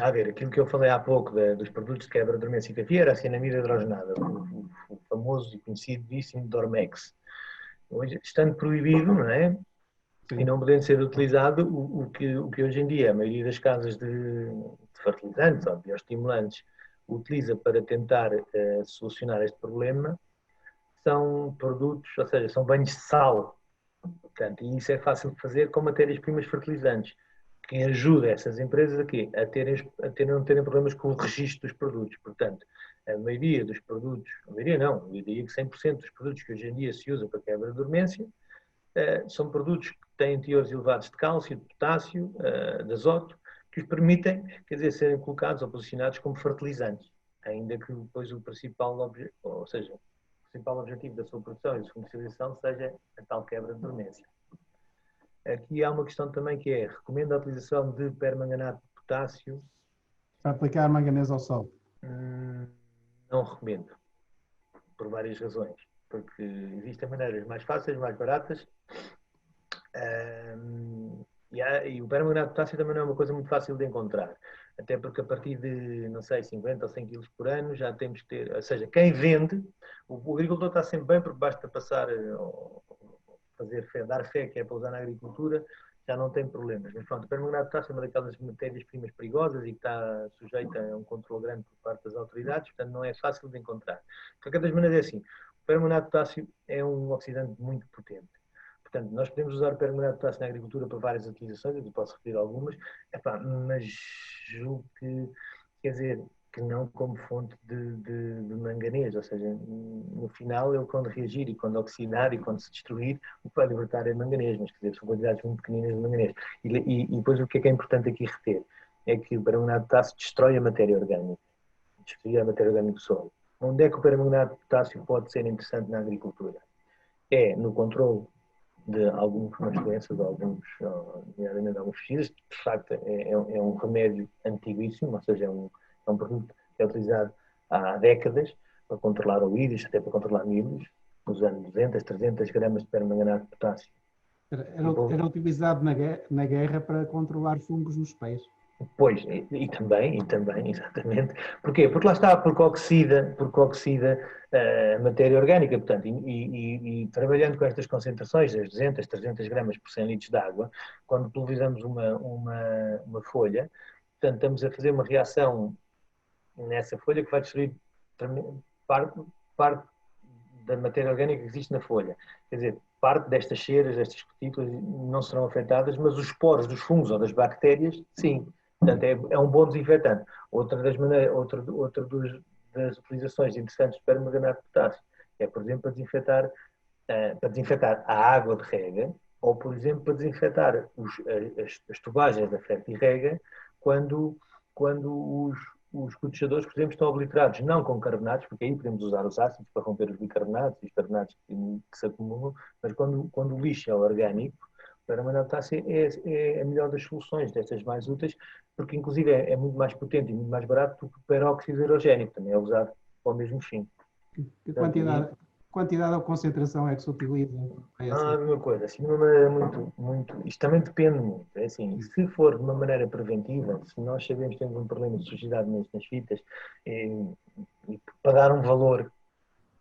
a ver, aquilo que eu falei há pouco dos produtos de quebra de dormência e café era a cianamida hidrogenada, o famoso e conhecidíssimo Dormex. Hoje, estando proibido, não é? E não podendo ser utilizado, o que hoje em dia a maioria das casas de fertilizantes ou bioestimulantes utiliza para tentar solucionar este problema são produtos, ou seja, são banhos de sal. Portanto, e isso é fácil de fazer com matérias-primas fertilizantes, que ajuda essas empresas aqui a não terem problemas com o registro dos produtos. Portanto, a maioria dos produtos, a maioria não, eu diria que 100% dos produtos que hoje em dia se usam para quebra de dormência são produtos que têm teores elevados de cálcio, de potássio, de azoto, que os permitem, quer dizer, serem colocados ou posicionados como fertilizantes, ainda que depois o principal objetivo da sua produção e da sua comercialização seja a tal quebra de dormência. Aqui há uma questão também que é, recomendo a utilização de permanganato de potássio? Para aplicar manganês ao solo? Não recomendo, por várias razões. Porque existem maneiras mais fáceis, mais baratas, e o permanganato de potássio também não é uma coisa muito fácil de encontrar. Até porque a partir de, não sei, 50 ou 100 kg por ano já temos que ter, ou seja, quem vende, o agricultor está sempre bem porque basta passar, dar fé que é para usar na agricultura, já não tem problemas. Mas pronto, o permanganato de potássio é uma daquelas matérias-primas perigosas e que está sujeita a um controle grande por parte das autoridades, portanto não é fácil de encontrar. De qualquer das maneiras é assim, o permanganato de potássio é um oxidante muito potente. Portanto, nós podemos usar o permanganato de potássio na agricultura para várias utilizações, eu posso referir algumas, mas julgo que, quer dizer, que não como fonte de manganês, ou seja, no final ele quando reagir e quando oxidar e quando se destruir, o que vai libertar é manganês, mas quer dizer, são quantidades muito pequeninas de manganês. E depois o que é importante aqui reter? É que o permanganato de potássio destrói a matéria orgânica, do solo. Onde é que o permanganato de potássio pode ser interessante na agricultura? É no controle de algumas doenças, nomeadamente alguns pesticidas. De facto, é um remédio antiguíssimo, ou seja, é um produto que é utilizado há décadas para controlar oídos, até para controlar milhos, usando 200, 300 gramas de permanganato de potássio. Era utilizado na guerra para controlar fungos nos pés. Pois, e também, exatamente. Porquê? Porque lá está, porque oxida a matéria orgânica, portanto, e trabalhando com estas concentrações, das 200, 300 gramas por 100 litros de água, quando pulverizamos uma folha, portanto, estamos a fazer uma reação nessa folha que vai destruir parte da matéria orgânica que existe na folha. Quer dizer, parte destas ceras, destas cutículas não serão afetadas, mas os poros dos fungos ou das bactérias, sim. Portanto, é um bom desinfetante. Outra das utilizações interessantes do permanganato de potássio é, por exemplo, para desinfetar a água de rega ou, por exemplo, para desinfetar as tubagens da fertirrega quando os cotejadores, por exemplo, estão obliterados não com carbonatos, porque aí podemos usar os ácidos para romper os bicarbonatos e os carbonatos que se acumulam, mas quando o lixo é orgânico, o permanganato de potássio é a melhor das soluções, destas mais úteis, porque inclusive é muito mais potente e muito mais barato do que o peróxido hidrogénico, também é usado para o mesmo fim. Que quantidade ou concentração é que se utiliza? A mesma coisa, assim, de uma maneira isto também depende muito, é assim, se for de uma maneira preventiva, se nós sabemos que temos um problema de sujidade nas fitas, e para dar um valor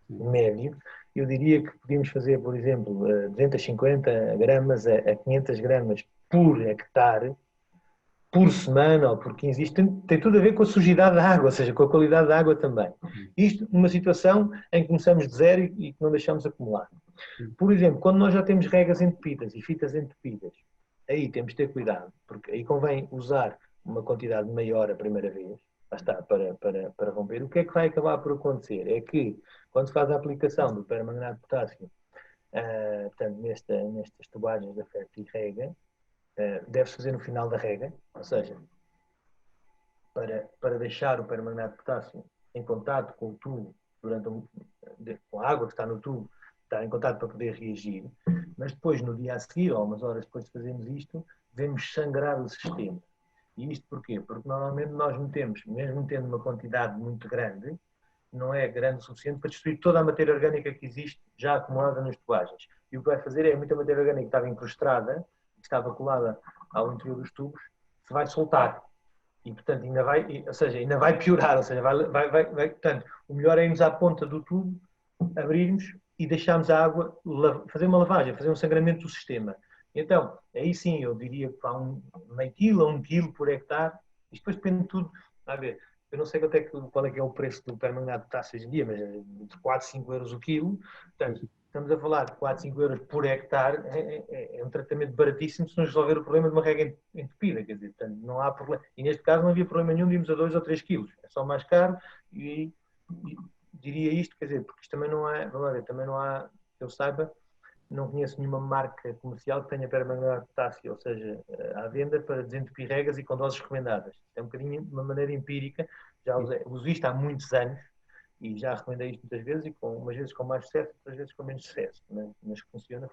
médio, eu diria que podíamos fazer, por exemplo, 250 gramas a 500 gramas por hectare, por semana ou por 15 dias, tem tudo a ver com a sujidade da água, ou seja, com a qualidade da água também. Isto numa situação em que começamos de zero e que não deixamos acumular. Por exemplo, quando nós já temos regas entupidas e fitas entupidas, aí temos de ter cuidado, porque aí convém usar uma quantidade maior a primeira vez, lá está, para romper. O que é que vai acabar por acontecer? É que, quando se faz a aplicação do permanganato de potássio, portanto, nestas tubagens da fertirrega, deve-se fazer no final da rega, ou seja, para deixar o permanganato de potássio em contato com o tubo, com a água que está no tubo, está em contato para poder reagir, mas depois, no dia a seguir, ou umas horas depois de fazermos isto, devemos sangrar o sistema. E isto porquê? Porque normalmente nós metemos, mesmo tendo uma quantidade muito grande, não é grande o suficiente para destruir toda a matéria orgânica que existe já acumulada nas tubagens. E o que vai fazer é muita matéria orgânica que estava incrustada, que estava colada ao interior dos tubos, se vai soltar. E, portanto, ainda vai piorar. Ou seja, portanto, o melhor é irmos à ponta do tubo, abrirmos e deixarmos a água, fazer uma lavagem, fazer um sangramento do sistema. Então, aí sim, eu diria que há meio quilo a 1 quilo por hectare. Isto depois depende de tudo. A ver, eu não sei qual é que é o preço do permanganato de potássio hoje em dia, mas é de 4, 5 euros o quilo. Portanto, estamos a falar de 4, 5 euros por hectare, é um tratamento baratíssimo se nos resolver o problema de uma rega entupida, quer dizer, portanto, não há problema. E neste caso não havia problema nenhum de irmos a 2 ou 3 quilos, é só mais caro e diria isto, quer dizer, porque isto também não é, vamos lá ver, também não há, que eu saiba, não conheço nenhuma marca comercial que tenha permanganato de potássio, ou seja, à venda para desentupir regas e com doses recomendadas. É um bocadinho de uma maneira empírica, uso isto há muitos anos e já recomendei isto muitas vezes e umas vezes com mais sucesso, outras vezes com menos sucesso, mas que funciona.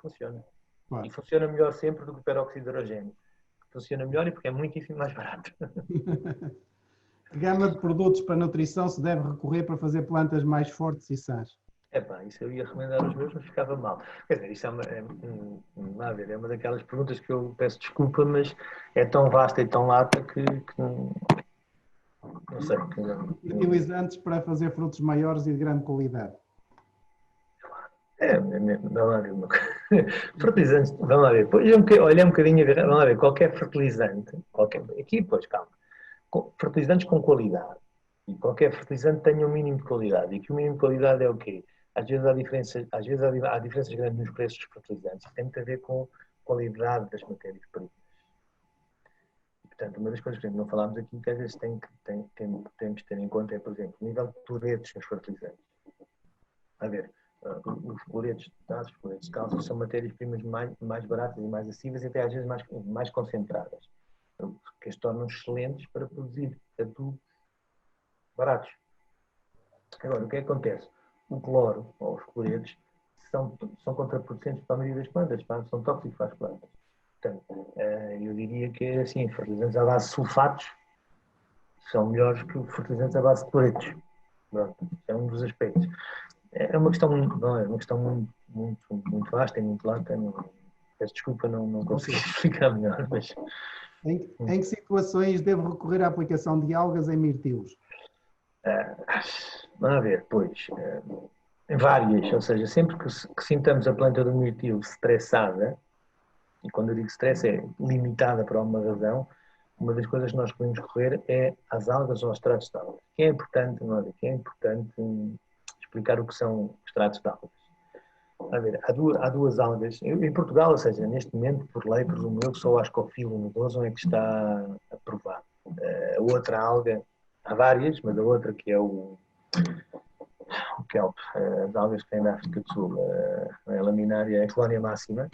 Claro. E funciona melhor sempre do que o peróxido de hidrogênio. Funciona melhor e porque é muitíssimo mais barato. Que gama de produtos para nutrição se deve recorrer para fazer plantas mais fortes e sãs? Isso eu ia recomendar os meus, mas ficava mal. Quer dizer, isso é uma daquelas perguntas que eu peço desculpa, mas é tão vasta e tão lata que não sei. Fertilizantes para fazer frutos maiores e de grande qualidade. Vamos lá ver uma coisa. Fertilizantes, vamos lá ver. Olha um bocadinho, vamos lá ver, qualquer fertilizante, aqui, pois, calma. Fertilizantes com qualidade. E qualquer fertilizante tem um mínimo de qualidade. E que o mínimo de qualidade é o quê? Às vezes há diferenças grandes nos preços dos fertilizantes. Isso tem muito a ver com a qualidade das matérias-primas. Portanto, uma das coisas que não falámos aqui que às vezes temos de ter em conta é, por exemplo, o nível de fluoretos nos fertilizantes. A ver, os fluoretos de cálcio são matérias-primas mais baratas e mais acessíveis e até às vezes mais concentradas, que as tornam excelentes para produzir adubos baratos. Agora, o que é que acontece? O cloro, ou os fluoretos, são contraproducentes para a maioria das plantas, são tóxicos para as plantas. Portanto, eu diria que assim, fertilizantes à base de sulfatos são melhores que fertilizantes à base de cloretos. É um dos aspectos. É uma questão, não é uma questão muito vasta e muito larga. Peço desculpa, não consigo explicar melhor. Mas... Em que situações devo recorrer à aplicação de algas em mirtilos? Vamos ver, pois. Em várias, ou seja, sempre que sintamos a planta do mirtilo estressada, e quando eu digo stress é limitada por alguma razão, uma das coisas que nós podemos recorrer é às algas ou aos extratos de algas. Que é importante, não é? Que é importante explicar o que são extratos de algas. A ver, há duas algas. Em Portugal, ou seja, neste momento, por lei, presumo eu que só o Ascophyllum nodoso é que está aprovado. A outra alga, há várias, mas a outra que é o kelp, as algas que têm na África do Sul, a laminária, a Clonia máxima.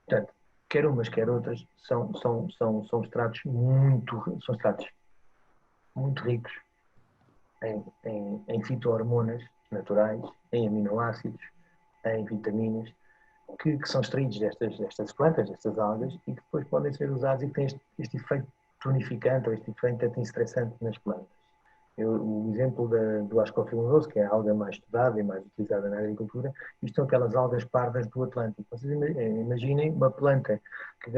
Portanto, quer umas, quer outras, são extratos são extratos muito ricos em fito-hormonas naturais, em aminoácidos, em vitaminas, que são extraídos destas plantas, destas algas, e que depois podem ser usados e que têm este efeito tonificante ou este efeito anti-estressante nas plantas. O exemplo do Ascophyllum nodoso, que é a alga mais estudada e mais utilizada na agricultura, isto são aquelas algas pardas do Atlântico. Vocês imaginem uma planta que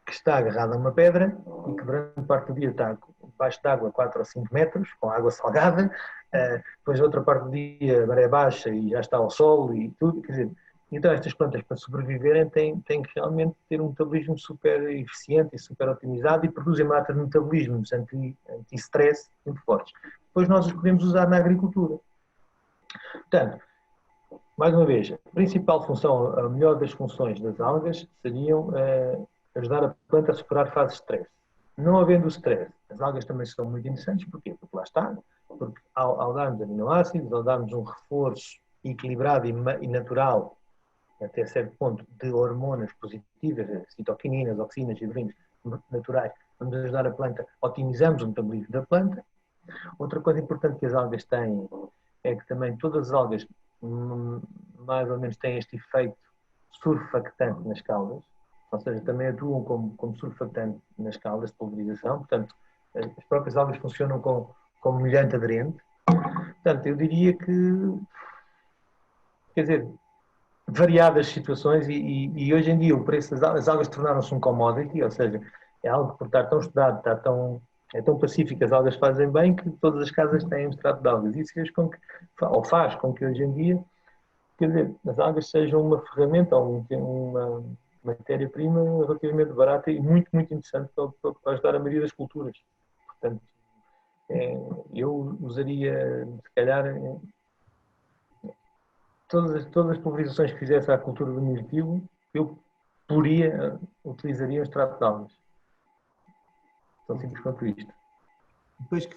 está agarrada a uma pedra e que durante parte do dia está debaixo de água 4 ou 5 metros, com água salgada, depois a outra parte do dia a maré baixa e já está ao sol e tudo. Quer dizer, então estas plantas para sobreviverem têm que realmente ter um metabolismo super eficiente e super otimizado e produzem marcas de metabolismos anti-stress muito fortes. Depois nós os podemos usar na agricultura. Portanto, mais uma vez, a principal função, a melhor das funções das algas seriam ajudar a planta a superar fases de stress. Não havendo o stress, as algas também são muito interessantes. Porquê? Porque lá está, porque ao darmos aminoácidos, ao darmos um reforço equilibrado e natural, até certo ponto, de hormonas positivas, citoquininas, auxinas, gibrinas naturais, vamos ajudar a planta, otimizamos o metabolismo da planta. Outra coisa importante que as algas têm é que também todas as algas mais ou menos têm este efeito surfactante nas caudas, ou seja, também atuam como surfactante nas caudas de pulverização. Portanto, as próprias algas funcionam como molhante aderente. Portanto, eu diria que, quer dizer, variadas situações e hoje em dia o preço das algas tornaram-se um commodity, ou seja, é algo que por estar tão estudado, é tão pacífico, as algas fazem bem que todas as casas têm um extrato de algas. Isso faz com que hoje em dia, quer dizer, as algas sejam uma ferramenta ou uma matéria-prima relativamente barata e muito, muito interessante para ajudar a maioria das culturas. Portanto, eu usaria, se calhar, todas as pulverizações que fizesse à cultura do mirtilo, eu utilizaria um extrato de algas. Tão simples quanto isto. Depois, que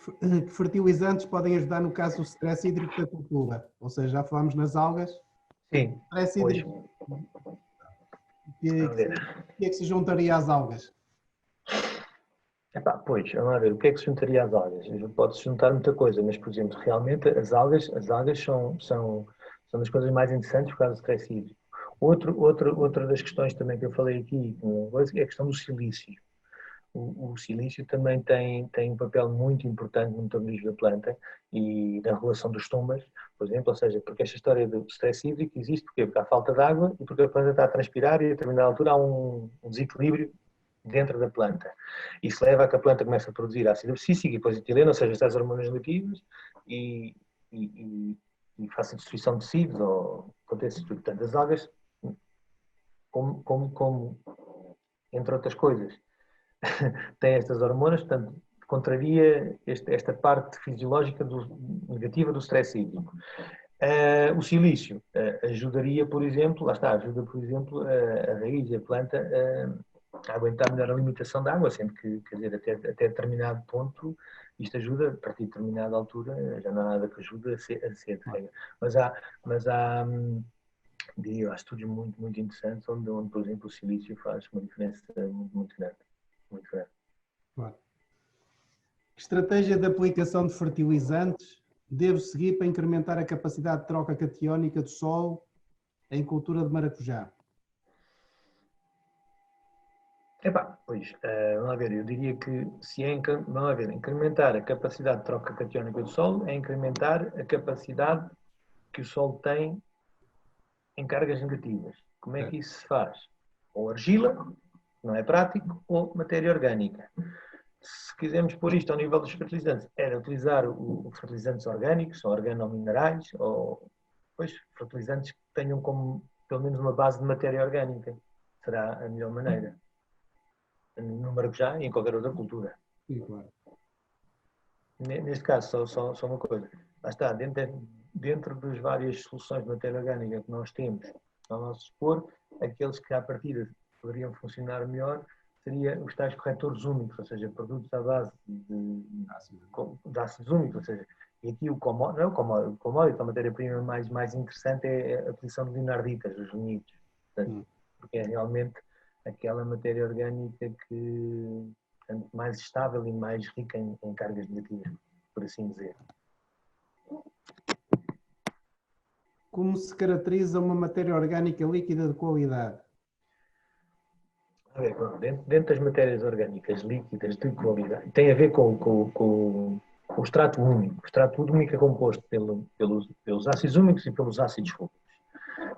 fertilizantes podem ajudar no caso do stress hídrico da cultura? Ou seja, já falámos nas algas. Sim. Stress hídrico. O que é que se juntaria às algas? Pois, vamos ver, o que é que se juntaria às algas? Pode-se juntar muita coisa, mas, por exemplo, realmente as algas são das coisas mais interessantes por causa do stress hídrico. Outra das questões também que eu falei aqui é a questão do silício. O silício também tem um papel muito importante no metabolismo da planta e na regulação dos tumbas, por exemplo, ou seja, porque esta história do stress hídrico existe porque há falta de água e porque a planta está a transpirar e a determinada altura há um desequilíbrio dentro da planta. Isso leva a que a planta comece a produzir ácido abscíssico e depois etileno, ou seja, estas hormonas lipidas e faça destruição de tecidos ou acontece tudo. Portanto, as algas, como entre outras coisas, têm estas hormonas, portanto, contraria esta parte fisiológica negativa do stress hídrico. O silício ajudaria, por exemplo, ajuda, por exemplo, a raiz e a planta a aguentar melhor a limitação da água, sempre que, quer dizer, até determinado ponto, isto ajuda, a partir de determinada altura, já não há nada que ajude a ser mas há estudos muito, muito interessantes onde, por exemplo, o silício faz uma diferença muito, muito grande. Muito grande. Claro. Estratégia de aplicação de fertilizantes devo seguir para incrementar a capacidade de troca catiónica do solo em cultura de maracujá? Epá, pois, vamos lá ver, eu diria que se é, vamos lá ver, incrementar a capacidade de troca catiónica do solo é incrementar a capacidade que o solo tem em cargas negativas. Como é que isso se faz? Ou argila, não é prático, ou matéria orgânica. Se quisermos pôr isto ao nível dos fertilizantes, era utilizar os fertilizantes orgânicos, ou organominerais, ou pois, fertilizantes que tenham como pelo menos uma base de matéria orgânica. Será a melhor maneira. No maracujá e em qualquer outra cultura. Sim, claro. Neste caso, só uma coisa. Lá está, dentro das várias soluções de matéria orgânica que nós temos ao nosso dispor, aqueles que à partida poderiam funcionar melhor seria os tais corretores úmicos, ou seja, produtos à base de ácidos úmicos, ou seja, e aqui o commodity, a matéria-prima mais interessante é a utilização de linarditas, os limites, porque é realmente aquela matéria orgânica que é mais estável e mais rica em cargas negativas, por assim dizer. Como se caracteriza uma matéria orgânica líquida de qualidade? A ver, dentro das matérias orgânicas líquidas de qualidade, tem a ver com o extrato úmico. O extrato úmico é composto pelos ácidos úmicos e pelos ácidos fúlvicos.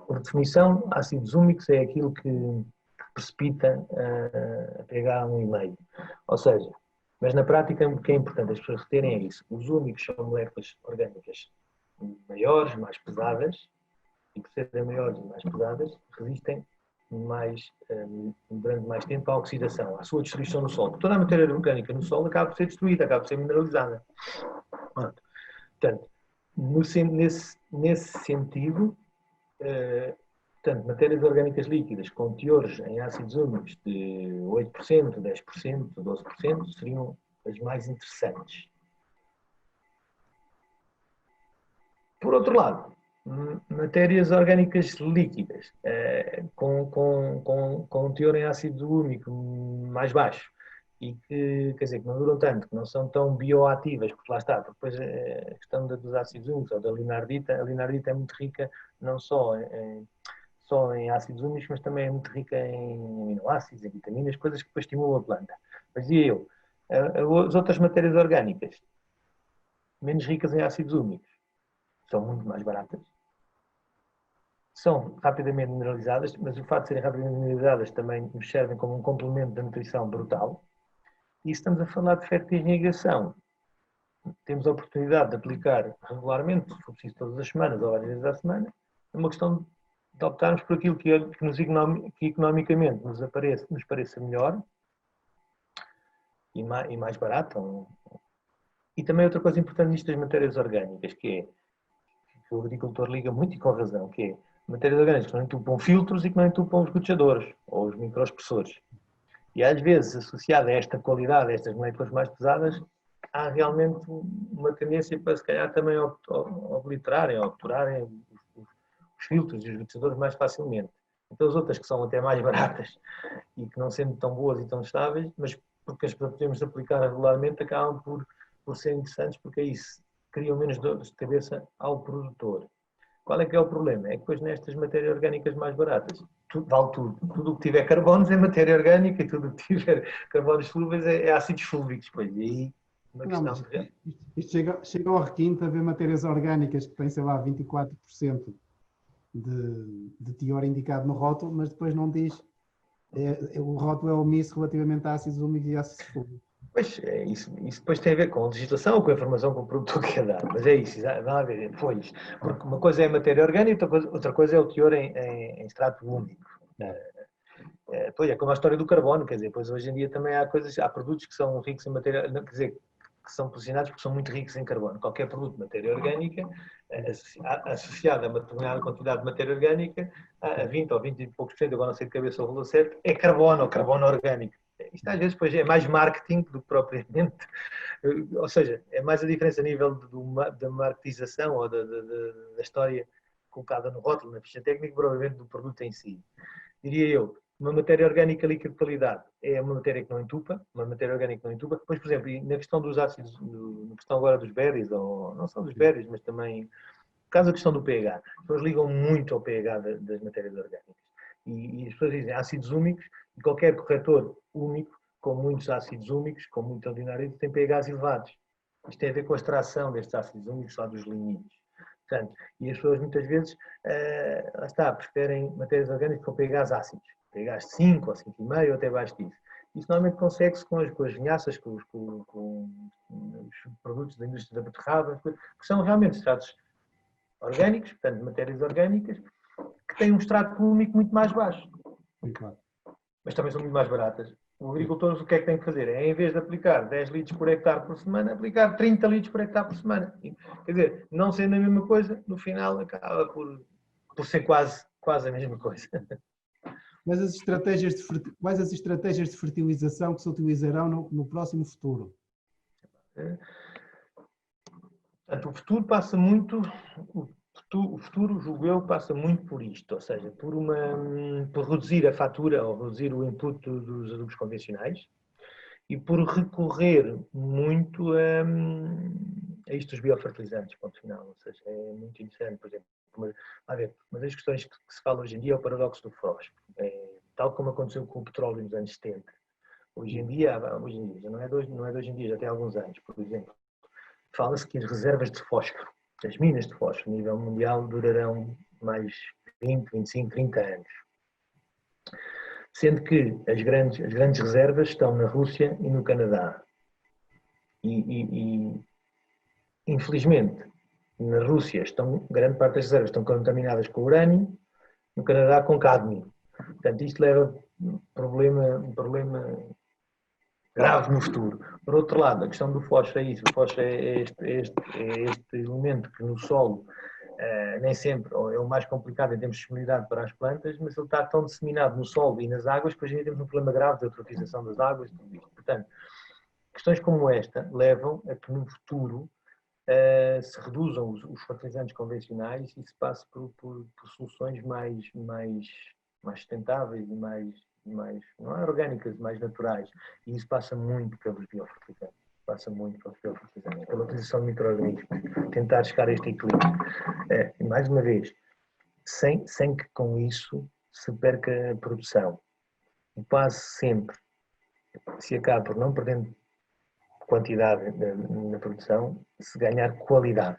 Por definição, ácidos úmicos é aquilo que precipita a pH 1,5. Ou seja, mas na prática o que é importante as pessoas reterem é isso. Os úmicos são moléculas orgânicas maiores, mais pesadas, e por serem maiores e mais pesadas, resistem durante mais tempo à oxidação, à sua destruição no solo. Toda a matéria orgânica no solo acaba por ser destruída, acaba por ser mineralizada. Portanto, nesse sentido, portanto, matérias orgânicas líquidas com teores em ácidos úmicos de 8%, 10%, 12% seriam as mais interessantes. Por outro lado, matérias orgânicas líquidas com teor em ácido úmico mais baixo e que, quer dizer, que não duram tanto, que não são tão bioativas, porque lá está, depois a questão dos ácidos úmicos ou da linardita, a linardita é muito rica não só em ácidos úmicos, mas também é muito rica em aminoácidos, em vitaminas, coisas que depois estimulam a planta. Mas dizia eu, as outras matérias orgânicas menos ricas em ácidos úmicos são muito mais baratas, são rapidamente mineralizadas, mas o facto de serem rapidamente mineralizadas também nos servem como um complemento da nutrição brutal. E estamos a falar de fertirrigação. Temos a oportunidade de aplicar regularmente, se for preciso todas as semanas ou várias vezes à semana, é uma questão de optarmos por aquilo que economicamente nos pareça melhor e mais barato. E também outra coisa importante nisto das matérias orgânicas, que é que o agricultor liga muito e com razão, que é matérias orgânicas que não entupam filtros e que não entupam os gotejadores ou os microexpressores. E às vezes, associada a esta qualidade, a estas moléculas mais pesadas, há realmente uma tendência para se calhar também obliterarem, obturarem os filtros e os gotejadores mais facilmente. Então as outras que são até mais baratas e que não sendo tão boas e tão estáveis, mas porque as podemos aplicar regularmente, acabam por ser interessantes, porque é isso, criam menos dores de cabeça ao produtor. Qual é que é o problema? É que depois nestas matérias orgânicas mais baratas, vale tudo. Tudo o que tiver carbonos é matéria orgânica e tudo o que tiver carbonos solúveis é ácidos fúlvicos. Pois, e aí uma questão de... Isto chega ao requinte a ver matérias orgânicas que têm, sei lá, 24% de teor indicado no rótulo, mas depois não diz, o rótulo é omisso relativamente a ácidos úmicos e ácidos fúlvicos. Pois, isso depois tem a ver com a legislação ou com a informação que o produtor quer dar, mas é isso, vamos a ver, pois, porque uma coisa é a matéria orgânica, outra coisa é o teor em extrato úmico. Pois é como a história do carbono, quer dizer, pois hoje em dia também há produtos que são ricos em matéria, quer dizer, que são posicionados porque são muito ricos em carbono. Qualquer produto de matéria orgânica, associado a uma determinada quantidade de matéria orgânica, a 20 ou 20 e poucos por cento, agora não sei de cabeça o valor certo, é carbono ou carbono orgânico. Isto às vezes depois é mais marketing do que propriamente, ou seja, é mais a diferença a nível da marketização ou da história colocada no rótulo, na ficha técnica, provavelmente do produto em si. Diria eu, Uma matéria orgânica líquida de qualidade é uma matéria que não entupa, uma matéria orgânica que não entupa. Depois, por exemplo, na questão dos ácidos, na questão agora dos berries, ou não só dos berries, mas também, no caso da questão do pH, as pessoas ligam muito ao pH das matérias orgânicas. E as pessoas dizem ácidos úmicos, e qualquer corretor úmico, com muitos ácidos úmicos, com muito ordinariedade, tem pHs elevados. Isto tem a ver com a extração destes ácidos úmicos lá dos linídeos. Portanto, e as pessoas muitas vezes, lá está, preferem matérias orgânicas com pHs ácidos. pHs 5 ou 5,5 ou até abaixo disso. Isso normalmente consegue-se com as vinhaças, com os produtos da indústria da beterraba, que são realmente extratos orgânicos, portanto, matérias orgânicas, que têm um extrato úmico muito mais baixo. Claro. Mas também são muito mais baratas. O agricultor o que é que tem que fazer? É, em vez de aplicar 10 litros por hectare por semana, aplicar 30 litros por hectare por semana. Quer dizer, não sendo a mesma coisa, no final acaba por ser quase a mesma coisa. Quais as estratégias de fertilização que se utilizarão no próximo futuro? Portanto, o futuro passa muito, o futuro, julgo eu, passa muito por isto, ou seja, por reduzir a fatura ou reduzir o input dos adubos convencionais e por recorrer muito a isto dos biofertilizantes, ponto final. Ou seja, é muito interessante, por exemplo, uma das questões que se fala hoje em dia é o paradoxo do fósforo. Tal como aconteceu com o petróleo nos anos 70. Hoje em dia, já não é de hoje em dia, já tem alguns anos, por exemplo, fala-se que as reservas de fósforo, as minas de fósforo a nível mundial durarão mais 20, 25, 30 anos. Sendo que as grandes reservas estão na Rússia e no Canadá. E infelizmente, na Rússia grande parte das reservas estão contaminadas com urânio, no Canadá com cádmio. Portanto, isto leva um problema grave no futuro. Por outro lado, a questão do fósforo é isso. O fósforo é este elemento que no solo nem sempre é o mais complicado em termos de disponibilidade para as plantas, mas ele está tão disseminado no solo e nas águas que hoje em dia temos um problema grave de eutrofização das águas e tudo isto. Portanto, questões como esta levam a que no futuro se reduzam os fertilizantes convencionais e se passe por soluções mais sustentáveis e mais, não é orgânicas, mais naturais. E isso passa muito pelos biofertilizantes. Pela utilização de micro-organismos. Tentar chegar a este equilíbrio. E mais uma vez, sem que com isso se perca a produção. E quase sempre se acaba por não perdendo quantidade na produção, se ganhar qualidade.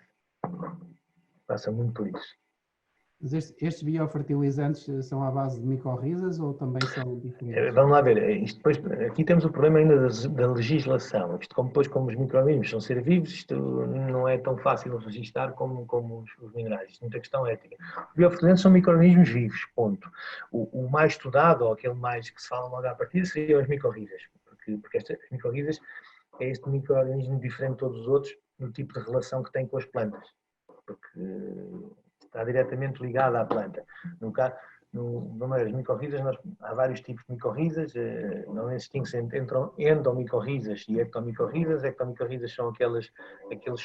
Passa muito por isso. Mas estes biofertilizantes são à base de micorrizas ou também são diferentes? Vamos lá ver. Isto depois, aqui temos o problema ainda da legislação. Isto, como os micro-organismos são seres vivos, isto não é tão fácil de registrar como os minerais. Isto é muita questão ética. Os biofertilizantes são micro-organismos vivos, ponto. O mais estudado, ou aquele mais que se fala logo à partida, seriam as micorrizas. Porque estas micorrizas é este micro-organismo diferente de todos os outros no tipo de relação que tem com as plantas. Porque está diretamente ligada à planta. As micorrizas, há vários tipos de micorrizas, não distingue-se entre endomicorrizas e ectomicorrizas. Ectomicorrizas são aqueles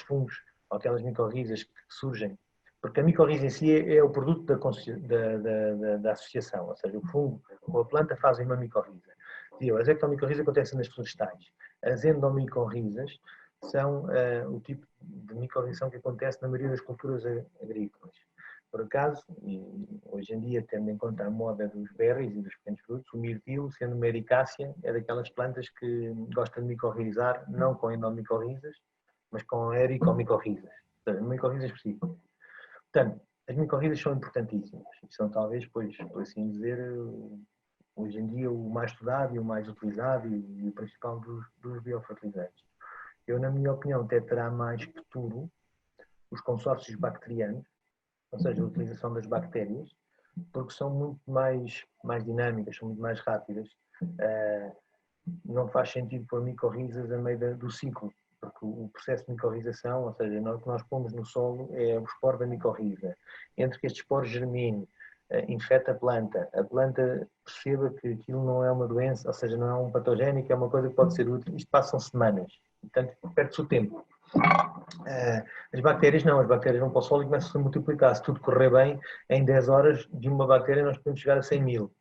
fungos ou aquelas micorrizas que surgem, porque a micorriza em si é o produto da associação, ou seja, o fungo com a planta fazem uma micorriza. As ectomicorrizas acontecem nas florestais. As endomicorrizas são o tipo de micorrização que acontece na maioria das culturas agrícolas. Por acaso, e hoje em dia, tendo em conta a moda dos berries e dos pequenos frutos, o mirtilo, sendo uma ericácea, é daquelas plantas que gosta de micorrizar, não com endomicorrizas, mas com ericomicorrizas, micorrizas específicas. Portanto, as micorrizas são importantíssimas e são talvez, por assim dizer, hoje em dia o mais estudado e o mais utilizado e o principal dos biofertilizantes. Eu, na minha opinião, até terá mais futuro os consórcios bacterianos, ou seja, a utilização das bactérias, porque são muito mais dinâmicas, são muito mais rápidas. Não faz sentido pôr micorrizas a meio do ciclo, porque o processo de micorrização, ou seja, o que nós pomos no solo é o esporo da micorriza. Entre que este esporo germine, infecta a planta perceba que aquilo não é uma doença, ou seja, não é um patogénico, é uma coisa que pode ser útil. Isto passam semanas, portanto, perde-se o tempo. As bactérias não, vão para o solo e começam a multiplicar. Se tudo correr bem, em 10 horas de uma bactéria nós podemos chegar a 100 mil.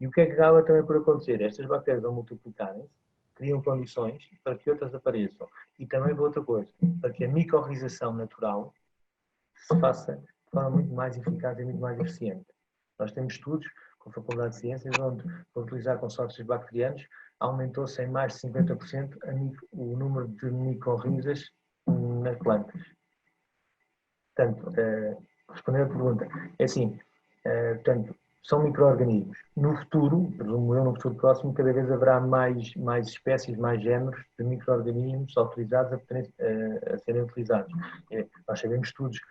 E o que é que acaba também por acontecer? Estas bactérias, ao multiplicarem-se, criam condições para que outras apareçam. E também para outra coisa, para que a micorrização natural se faça de forma muito mais eficaz e muito mais eficiente. Nós temos estudos com a Faculdade de Ciências onde, por utilizar consórcios bacterianos, aumentou-se em mais de 50% o número de micorrizas nas plantas. Portanto, respondendo à pergunta, é assim, portanto, são micro-organismos. No futuro, presumo eu, no futuro próximo, cada vez haverá mais espécies, mais géneros de micro-organismos autorizados a serem utilizados. Nós sabemos estudos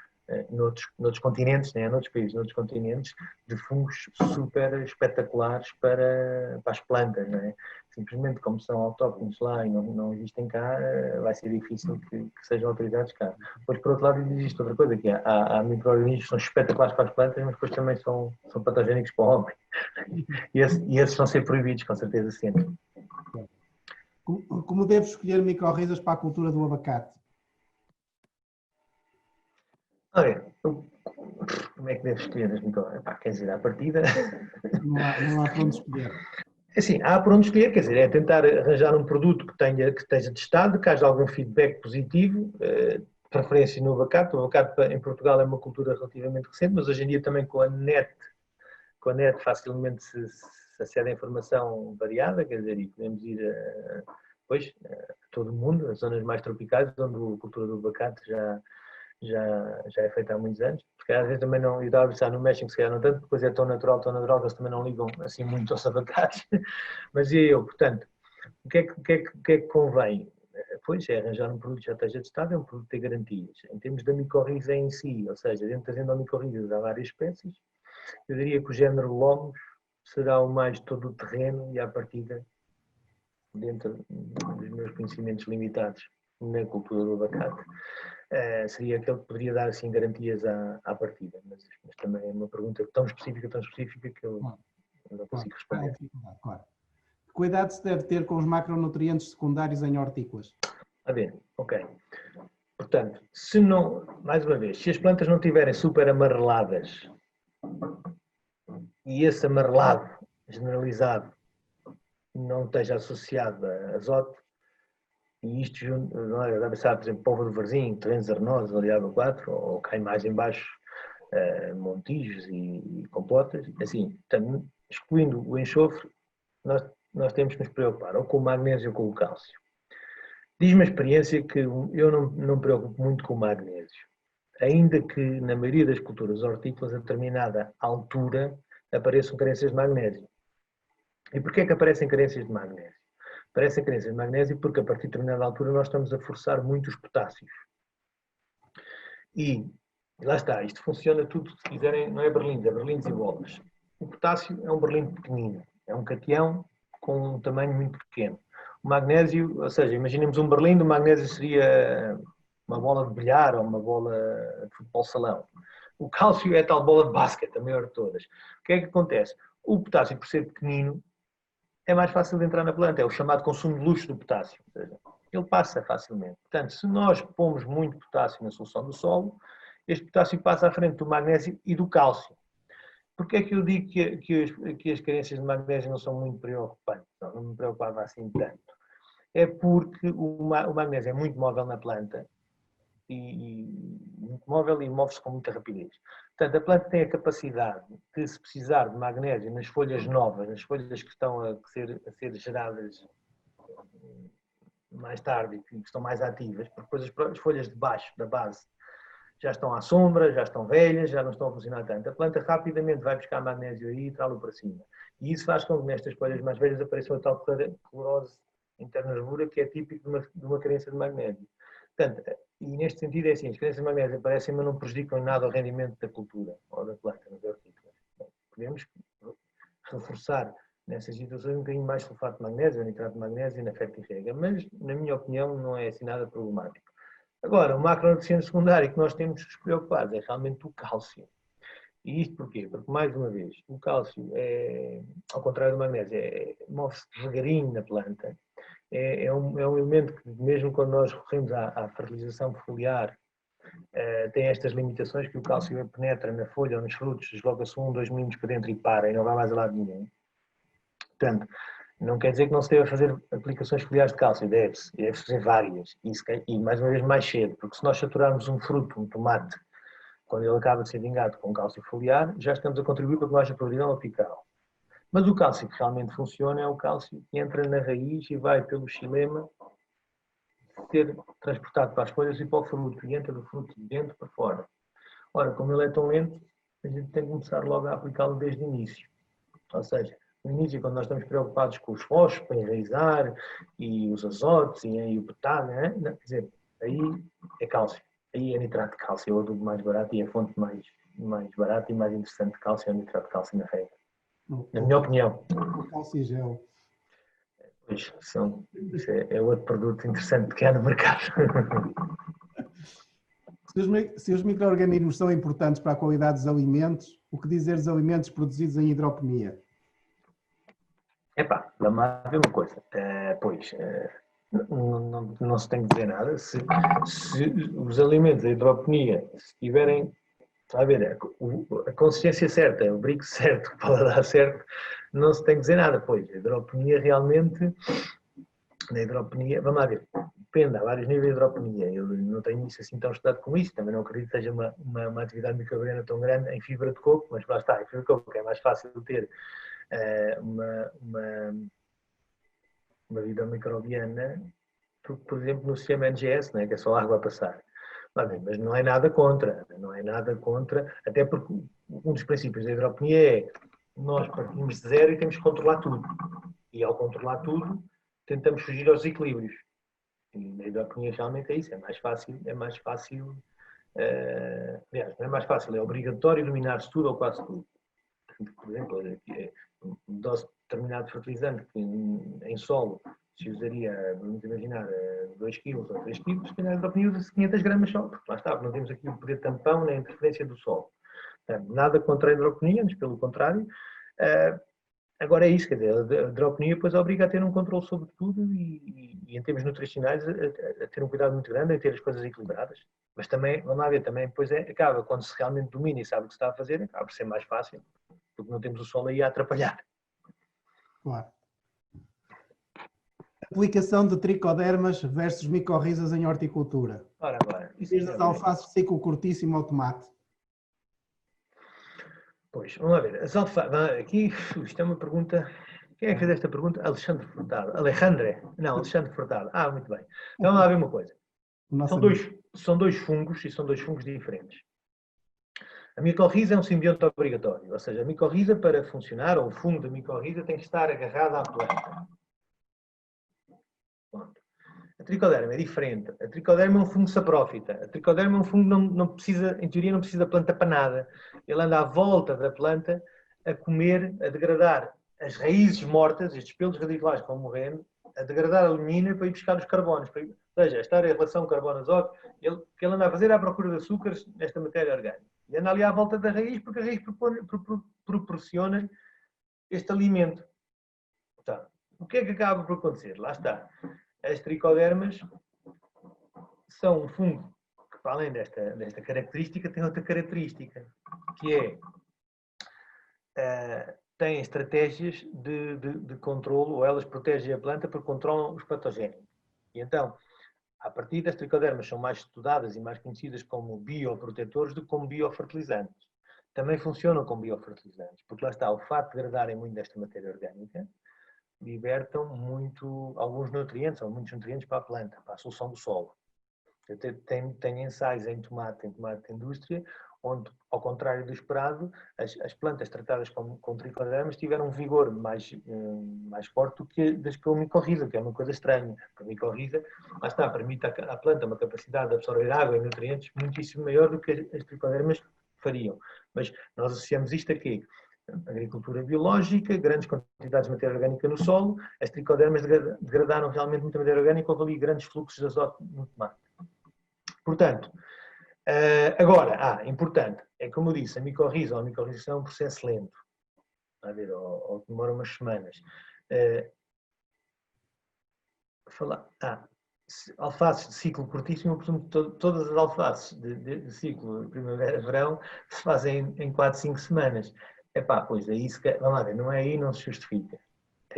noutros continentes, né, noutros países, noutros continentes, de fungos super espetaculares para as plantas. Né? Simplesmente como são autóctones lá e não existem cá, vai ser difícil que sejam autorizados cá. Depois, por outro lado, existe outra coisa, que há micro-organismos que são espetaculares para as plantas, mas depois também são patogénicos para o homem. E esses vão ser proibidos, com certeza, sempre. Como devo escolher micorrizas para a cultura do abacate? Olha, como é que deves escolher as micro-organismos? Quer dizer, à partida... Não há para onde escolher. Assim, há por onde escolher, quer dizer, é tentar arranjar um produto que esteja testado, que haja algum feedback positivo, preferência no abacate. O abacate em Portugal é uma cultura relativamente recente, mas hoje em dia também com a net facilmente se acede a informação variada, quer dizer, e podemos ir a todo o mundo, as zonas mais tropicais, onde a cultura do abacate já é feita há muitos anos. Porque às vezes também não, eu estava a pensar no México, se calhar não tanto, depois é tão natural que eles também não ligam assim muito aos abacates. Mas e eu, portanto, o que é que convém? Pois é arranjar um produto que já esteja testado, é um produto que tem garantias. Em termos da micorriza em si, ou seja, dentro das endomicorrizas há várias espécies, eu diria que o género Lomos será o mais todo o terreno e à partida, dentro dos meus conhecimentos limitados na cultura do abacate, seria aquele que poderia dar assim garantias à partida. Mas também é uma pergunta tão específica que eu não consigo responder. Claro. Que cuidado se deve ter com os macronutrientes secundários em hortícolas? A ver, ok. Portanto, mais uma vez, se as plantas não estiverem super amareladas e esse amarelado generalizado não esteja associado a azoto, e isto, deve ser, por exemplo, polvo de varzim, terrenos arenosos, variável 4, ou cai mais em baixo, montijos e compotas, assim, portanto, excluindo o enxofre, nós temos que nos preocupar ou com o magnésio ou com o cálcio. Diz-me a experiência que eu não me preocupo muito com o magnésio, ainda que na maioria das culturas hortícolas, a determinada altura, apareçam carências de magnésio. E porquê é que aparecem carências de magnésio? Aparecem carências de magnésio porque a partir de determinada altura nós estamos a forçar muito os potássios. E lá está, isto funciona tudo, se quiserem, não é berlins e bolas. O potássio é um berlim pequenino, é um cation com um tamanho muito pequeno. O magnésio, ou seja, imaginemos um berlim, o magnésio seria uma bola de bilhar ou uma bola de futebol salão. O cálcio é a tal bola de basquete, a maior de todas. O que é que acontece? O potássio, por ser pequenino, é mais fácil de entrar na planta, é o chamado consumo de luxo do potássio. Ou seja, ele passa facilmente. Portanto, se nós pomos muito potássio na solução do solo, este potássio passa à frente do magnésio e do cálcio. Porquê é que eu digo que as carências de magnésio não são muito preocupantes? Não me preocupava assim tanto. É porque o magnésio é muito móvel na planta e muito móvel e move-se com muita rapidez. Portanto, a planta tem a capacidade de, se precisar de magnésio nas folhas novas, nas folhas que estão a ser geradas mais tarde e que estão mais ativas, porque depois as folhas de baixo, da base, já estão à sombra, já estão velhas, já não estão a funcionar tanto. A planta rapidamente vai buscar magnésio aí e traz-lo para cima. E isso faz com que nestas folhas mais velhas apareça uma tal clorose internervura que é típico de uma carência de magnésio. Portanto, e neste sentido é assim, as carências de magnésio aparecem, mas não prejudicam em nada o rendimento da cultura ou da planta, nas hortícolas. Podemos reforçar nessas situações um bocadinho mais sulfato de magnésio, nitrato de magnésio na fertirrega, mas na minha opinião não é assim nada problemático. Agora, o macronutriente secundário que nós temos que nos preocupar é realmente o cálcio. E isto porquê? Porque, mais uma vez, o cálcio, ao contrário do magnésio, move-se devagarinho na planta. É um elemento que, mesmo quando nós recorremos à fertilização foliar, tem estas limitações que o cálcio penetra na folha ou nos frutos, desloca-se 1, 2 milímetros para dentro e para, e não vai mais a lado nenhum. Portanto, não quer dizer que não se deva fazer aplicações foliares de cálcio, deve-se fazer várias, e mais uma vez mais cedo, porque se nós saturarmos um fruto, um tomate, quando ele acaba de ser vingado com cálcio foliar, já estamos a contribuir para que não haja podridão apical. Mas o cálcio que realmente funciona é o cálcio que entra na raiz e vai pelo xilema ser transportado para as folhas e para o fruto, e entra do fruto de dentro para fora. Ora, como ele é tão lento, a gente tem que começar logo a aplicá-lo desde o início. Ou seja, no início, quando nós estamos preocupados com os fósforos para enraizar, e os azotes, e o potássio, quer dizer, aí é cálcio. Aí é nitrato de cálcio, é o adubo mais barato e a fonte mais barata e mais interessante de cálcio é o nitrato de cálcio na regra. Na minha opinião. O calcigel. Pois, isso é outro produto interessante que há no mercado. Se os micro-organismos são importantes para a qualidade dos alimentos, o que dizer dos alimentos produzidos em hidroponia? Epá, vamos lá ver uma coisa. Não se tem que dizer nada. Se os alimentos da hidroponia tiverem, a ver, a consistência certa, o brinco certo, o paladar certo, não se tem que dizer nada. Pois, a hidroponia realmente, na hidroponia, vamos lá ver, depende, há vários níveis de hidroponia. Eu não tenho isso assim tão estudado como isso, também não acredito que seja uma atividade microbiana tão grande em fibra de coco, mas lá está, em fibra de coco é mais fácil ter uma vida microbiana, por exemplo, no sistema NGS, né, que é só água a passar. Mas não é nada contra, até porque um dos princípios da hidroponia é nós partimos de zero e temos que controlar tudo. E ao controlar tudo, tentamos fugir aos desequilíbrios. E na hidroponia realmente é isso, é mais fácil, aliás, não é mais fácil, é obrigatório eliminar-se tudo ou quase tudo. Por exemplo, um dose determinado de fertilizante que em solo se usaria, vamos imaginar, 2 kg ou 3 kg, se calhar a hidroponia usa-se 500 gramas só, porque lá está, não temos aqui o poder tampão nem a interferência do solo. Portanto, nada contra a hidroponia, mas pelo contrário. Agora é isso, quer dizer, a hidroponia depois obriga a ter um controle sobre tudo e em termos nutricionais a ter um cuidado muito grande em ter as coisas equilibradas. Mas também, vamos lá ver, também depois acaba, quando se realmente domina e sabe o que se está a fazer, acaba por ser mais fácil, porque não temos o solo aí a atrapalhar. Claro. Aplicação de tricodermas versus micorrizas em horticultura. Ora, agora. Desde as alfaces de ciclo curtíssimo ao tomate. Pois, vamos lá ver. As aqui, isto é uma pergunta. Quem é que fez esta pergunta? Alexandre Furtado. Alexandre Furtado. Muito bem. Então, vamos lá ver uma coisa. São dois fungos e são dois fungos diferentes. A micorriza é um simbionte obrigatório, ou seja, a micorriza para funcionar, ou o fungo da micorriza tem que estar agarrado à planta. Pronto. A tricoderma é diferente. A tricoderma é um fungo saprófita. A tricoderma é um fungo que não precisa, em teoria, não precisa da planta para nada. Ele anda à volta da planta a comer, a degradar as raízes mortas, estes pelos radiculares que vão morrendo, a degradar a lignina para ir buscar os carbonos. Ou seja, esta relação carbono-azoto, o que ele anda a fazer é à procura de açúcares nesta matéria orgânica. E anda ali à volta da raiz, porque a raiz proporciona este alimento. Portanto, o que é que acaba por acontecer? Lá está. As tricodermas são um fungo que, para além desta característica, tem outra característica, que têm estratégias de controlo, ou elas protegem a planta porque controlam os patogénicos. E então, a partir das tricodermas são mais estudadas e mais conhecidas como bioprotetores do que como biofertilizantes. Também funcionam como biofertilizantes, porque lá está, o facto de degradarem muito desta matéria orgânica, libertam alguns nutrientes, ou muitos nutrientes para a planta, para a solução do solo. Eu tenho ensaios em tomate de indústria, onde, ao contrário do esperado, as plantas tratadas com tricodermas tiveram um vigor mais forte do que das com micorriza, que é uma coisa estranha. A micorriza, lá está, permite à planta uma capacidade de absorver água e nutrientes muitíssimo maior do que as tricodermas fariam. Mas nós associamos isto a quê? Agricultura biológica, grandes quantidades de matéria orgânica no solo, as tricodermas degradaram realmente muita matéria orgânica, houve ali grandes fluxos de azoto no tomate. Portanto, agora, importante, é como eu disse, a micorrização é um processo lento, ou demora umas semanas. Alfaces de ciclo curtíssimo, portanto, todas as alfaces de ciclo primavera-verão se fazem em 4, 5 semanas. Pois aí, vamos lá ver, não é aí, não se justifica.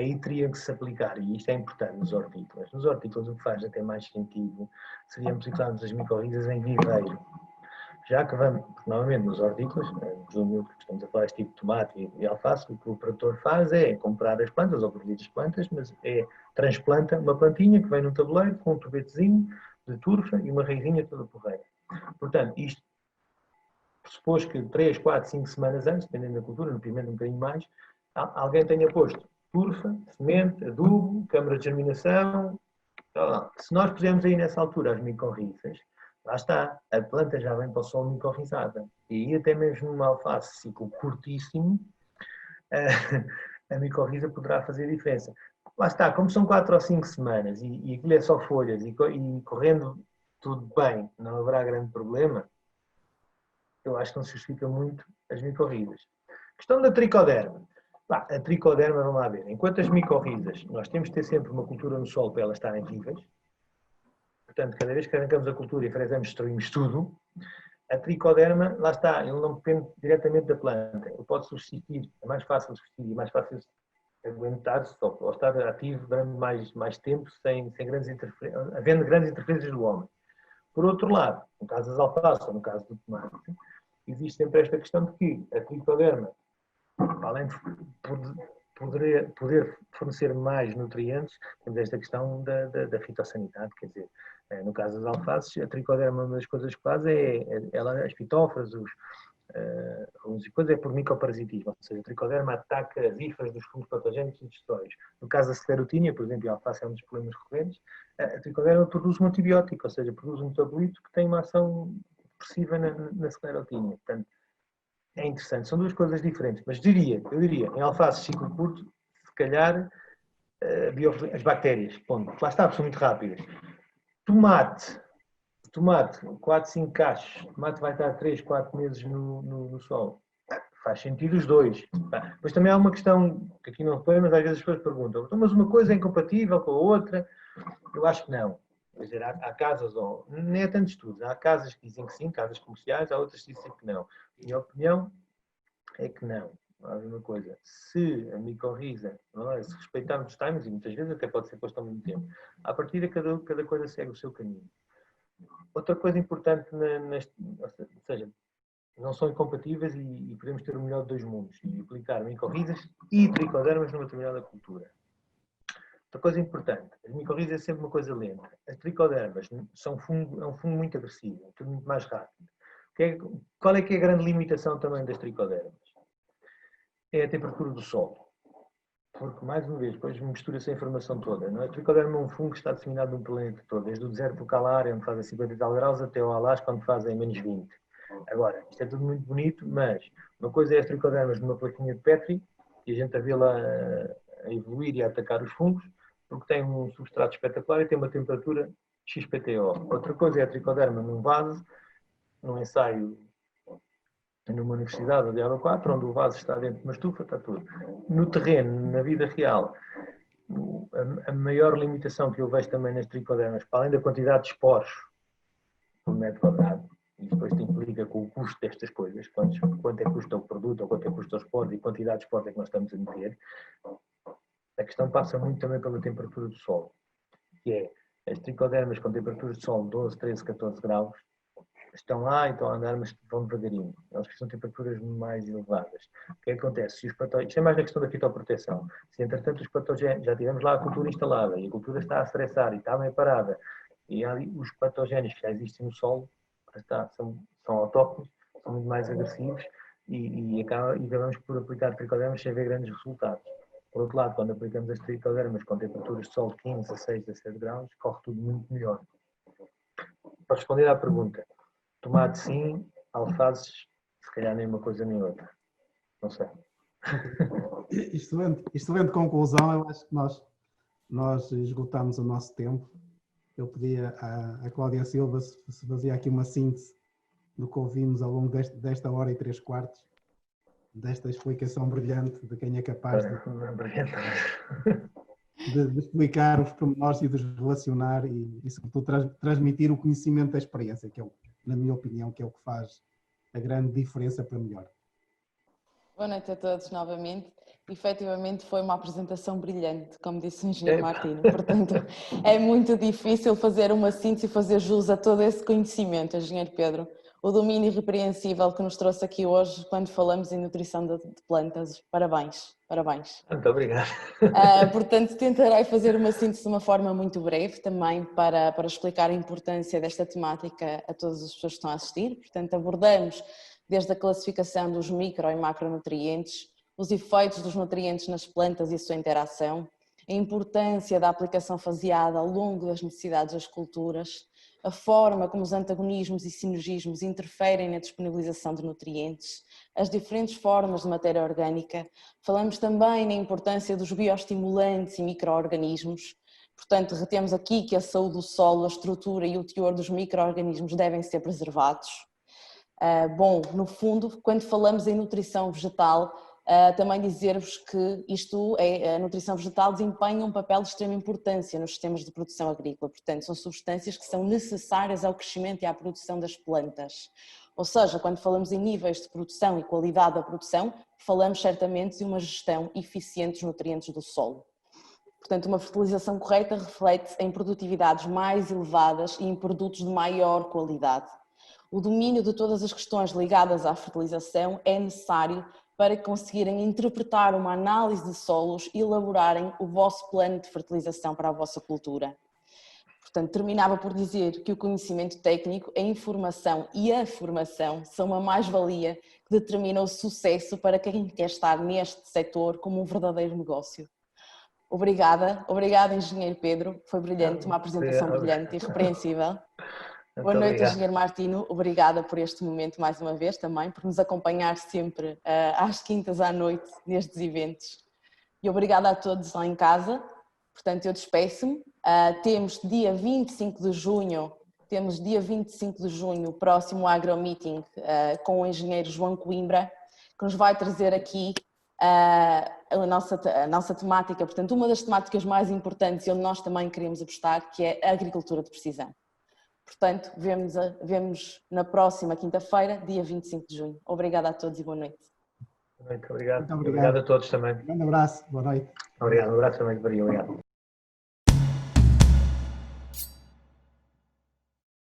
aí teria que se aplicar, e isto é importante nos hortícolas. Nos hortícolas o que faz até mais sentido seria aplicarmos as micorrizas em viveiro. Já que vamos, porque normalmente nos hortícolas, presumo que estamos a falar este tipo de tomate e alface, o que o produtor faz é comprar as plantas ou produzir as plantas, mas transplanta uma plantinha que vem num tabuleiro com um tubetezinho de turfa e uma raizinha toda porreira. Portanto, isto pressupôs que 3, 4, 5 semanas antes, dependendo da cultura, no pimento um bocadinho mais, alguém tenha posto turfa, semente, adubo, câmara de germinação. Se nós pusermos aí nessa altura as micorrizas, lá está, a planta já vem para o solo micorrizada. E aí até mesmo numa alface ciclo curtíssimo, a micorriza poderá fazer diferença. Lá está, como são 4 ou 5 semanas e aquilo é só folhas e correndo tudo bem, não haverá grande problema, eu acho que não se justifica muito as micorrizas. Questão da tricoderma. A tricoderma, vamos lá ver. Enquanto as micorrizas, nós temos de ter sempre uma cultura no solo para elas estarem vivas. Portanto, cada vez que arrancamos a cultura e fazemos, destruímos tudo. A tricoderma, lá está, ele não depende diretamente da planta. Ele pode subsistir, é mais fácil subsistir e mais fácil aguentar-se ou estar ativo durante mais tempo, sem grandes interferências, havendo grandes interferências do homem. Por outro lado, no caso das alfaces ou no caso do tomate, existe sempre esta questão de que a tricoderma, além de poder fornecer mais nutrientes, temos esta questão da fitossanidade, quer dizer, no caso das alfaces, a tricoderma, uma das coisas que faz as fitóforas, coisas é por micoparasitismo, ou seja, a tricoderma ataca as hifas dos fungos patogénicos e destrói-os. No caso da sclerotínia, por exemplo, a alface é um dos problemas recorrentes, a tricoderma produz um antibiótico, ou seja, produz um metabolito que tem uma ação depressiva na sclerotínia. Portanto, é interessante, são duas coisas diferentes, mas eu diria, em alface ciclo curto, se calhar as bactérias, ponto. Lá está, são muito rápidas. Tomate, 4, 5 cachos, o tomate vai estar 3, 4 meses no solo. Faz sentido os dois. Mas também há uma questão que aqui não foi, mas às vezes as pessoas perguntam, mas uma coisa é incompatível com a outra? Eu acho que não. Quer dizer, há casas, nem é tanto estudos, há casas que dizem que sim, casas comerciais, há outras que dizem que não. Minha opinião é que não. Há uma coisa, se a micorriza, se respeitarmos os times, e muitas vezes até pode ser posto ao mesmo tempo, à partida cada coisa segue o seu caminho. Outra coisa importante, ou seja, não são incompatíveis e podemos ter o melhor de dois mundos e aplicar micorrizas e tricodermas numa determinada cultura. Outra coisa importante, as micorrizas é sempre uma coisa lenta. As tricodermas é um fungo muito agressivo, é tudo muito mais rápido. Qual é que é a grande limitação também das tricodermas? É a temperatura do solo. Porque, mais uma vez, depois mistura-se a informação toda. Não é? A tricoderma é um fungo que está disseminado no planeta todo, desde o deserto do Calar, onde faz a 50 e tal graus, até ao Alasca, onde faz a menos 20. Agora, isto é tudo muito bonito, mas uma coisa é as tricodermas numa plaquinha de Petri, e a gente a vê-la a evoluir e a atacar os fungos, porque tem um substrato espetacular e tem uma temperatura XPTO. Outra coisa é a tricoderma num vaso, num ensaio numa universidade de água 4, onde o vaso está dentro de uma estufa, está tudo. No terreno, na vida real, a maior limitação que eu vejo também nas tricodermas, para além da quantidade de esporos por metro quadrado, e depois te implica com o custo destas coisas, quanto é que custa o produto, ou quanto é que custa os esporos e quantidade de esporos é que nós estamos a meter, a questão passa muito também pela temperatura do solo, que é as tricodermas com temperaturas de solo 12, 13, 14 graus, estão lá e estão a andar, mas vão devagarinho. Eles precisam de temperaturas mais elevadas. O que é que acontece? Se os patógenos, isto é mais na questão da fitoproteção. Se, entretanto, os patógenos, já tivemos lá a cultura instalada e a cultura está a estressar e está bem parada, e os patógenos que já existem no solo são autóctones, são muito mais agressivos e acabamos por aplicar tricodermas sem ver grandes resultados. Por outro lado, quando aplicamos as tricodermas com temperaturas de solo de 15, 16, 17 graus, corre tudo muito melhor. Para responder à pergunta, tomate sim, alfaces, se calhar nem uma coisa nem outra. Não sei. Excelente conclusão. Eu acho que nós esgotamos o nosso tempo. Eu pedi à Cláudia Silva se fazia aqui uma síntese do que ouvimos ao longo desta hora e 3/4, desta explicação brilhante de quem é capaz de explicar os pormenores e de os relacionar e sobretudo, transmitir o conhecimento da experiência, que é, na minha opinião, que é o que faz a grande diferença para melhor. Boa noite a todos novamente. Efetivamente foi uma apresentação brilhante, como disse o engenheiro Martino. Portanto, é muito difícil fazer uma síntese e fazer jus a todo esse conhecimento, engenheiro Pedro. O domínio irrepreensível que nos trouxe aqui hoje quando falamos em nutrição de plantas. Parabéns, parabéns. Muito obrigado. Portanto, tentarei fazer uma síntese de uma forma muito breve também para explicar a importância desta temática a todas as pessoas que estão a assistir. Portanto, abordamos desde a classificação dos micro e macronutrientes, os efeitos dos nutrientes nas plantas e a sua interação, a importância da aplicação faseada ao longo das necessidades das culturas, a forma como os antagonismos e sinergismos interferem na disponibilização de nutrientes, as diferentes formas de matéria orgânica. Falamos também na importância dos bioestimulantes e micro-organismos. Portanto, retemos aqui que a saúde do solo, a estrutura e o teor dos micro-organismos devem ser preservados. Bom, no fundo, quando falamos em nutrição vegetal, também dizer-vos que a nutrição vegetal desempenha um papel de extrema importância nos sistemas de produção agrícola, portanto são substâncias que são necessárias ao crescimento e à produção das plantas. Ou seja, quando falamos em níveis de produção e qualidade da produção, falamos certamente de uma gestão eficiente dos nutrientes do solo. Portanto, uma fertilização correta reflete em produtividades mais elevadas e em produtos de maior qualidade. O domínio de todas as questões ligadas à fertilização é necessário para conseguirem interpretar uma análise de solos e elaborarem o vosso plano de fertilização para a vossa cultura. Portanto, terminava por dizer que o conhecimento técnico, a informação e a formação são uma mais-valia que determina o sucesso para quem quer estar neste setor como um verdadeiro negócio. Obrigada, engenheiro Pedro, foi brilhante, uma apresentação brilhante e irrepreensível. Boa noite, engenheiro Martino, obrigada por este momento mais uma vez também, por nos acompanhar sempre às quintas à noite nestes eventos. E obrigada a todos lá em casa, portanto eu despeço-me. Temos dia 25 de junho, o próximo AgroMeeting com o engenheiro João Coimbra, que nos vai trazer aqui a nossa temática, portanto uma das temáticas mais importantes e onde nós também queremos apostar, que é a agricultura de precisão. Portanto, vemos na próxima quinta-feira, dia 25 de junho. Obrigada a todos e boa noite. Muito obrigado. Muito obrigado a todos também. Um grande abraço, boa noite. Obrigado, um abraço também para ti, obrigado.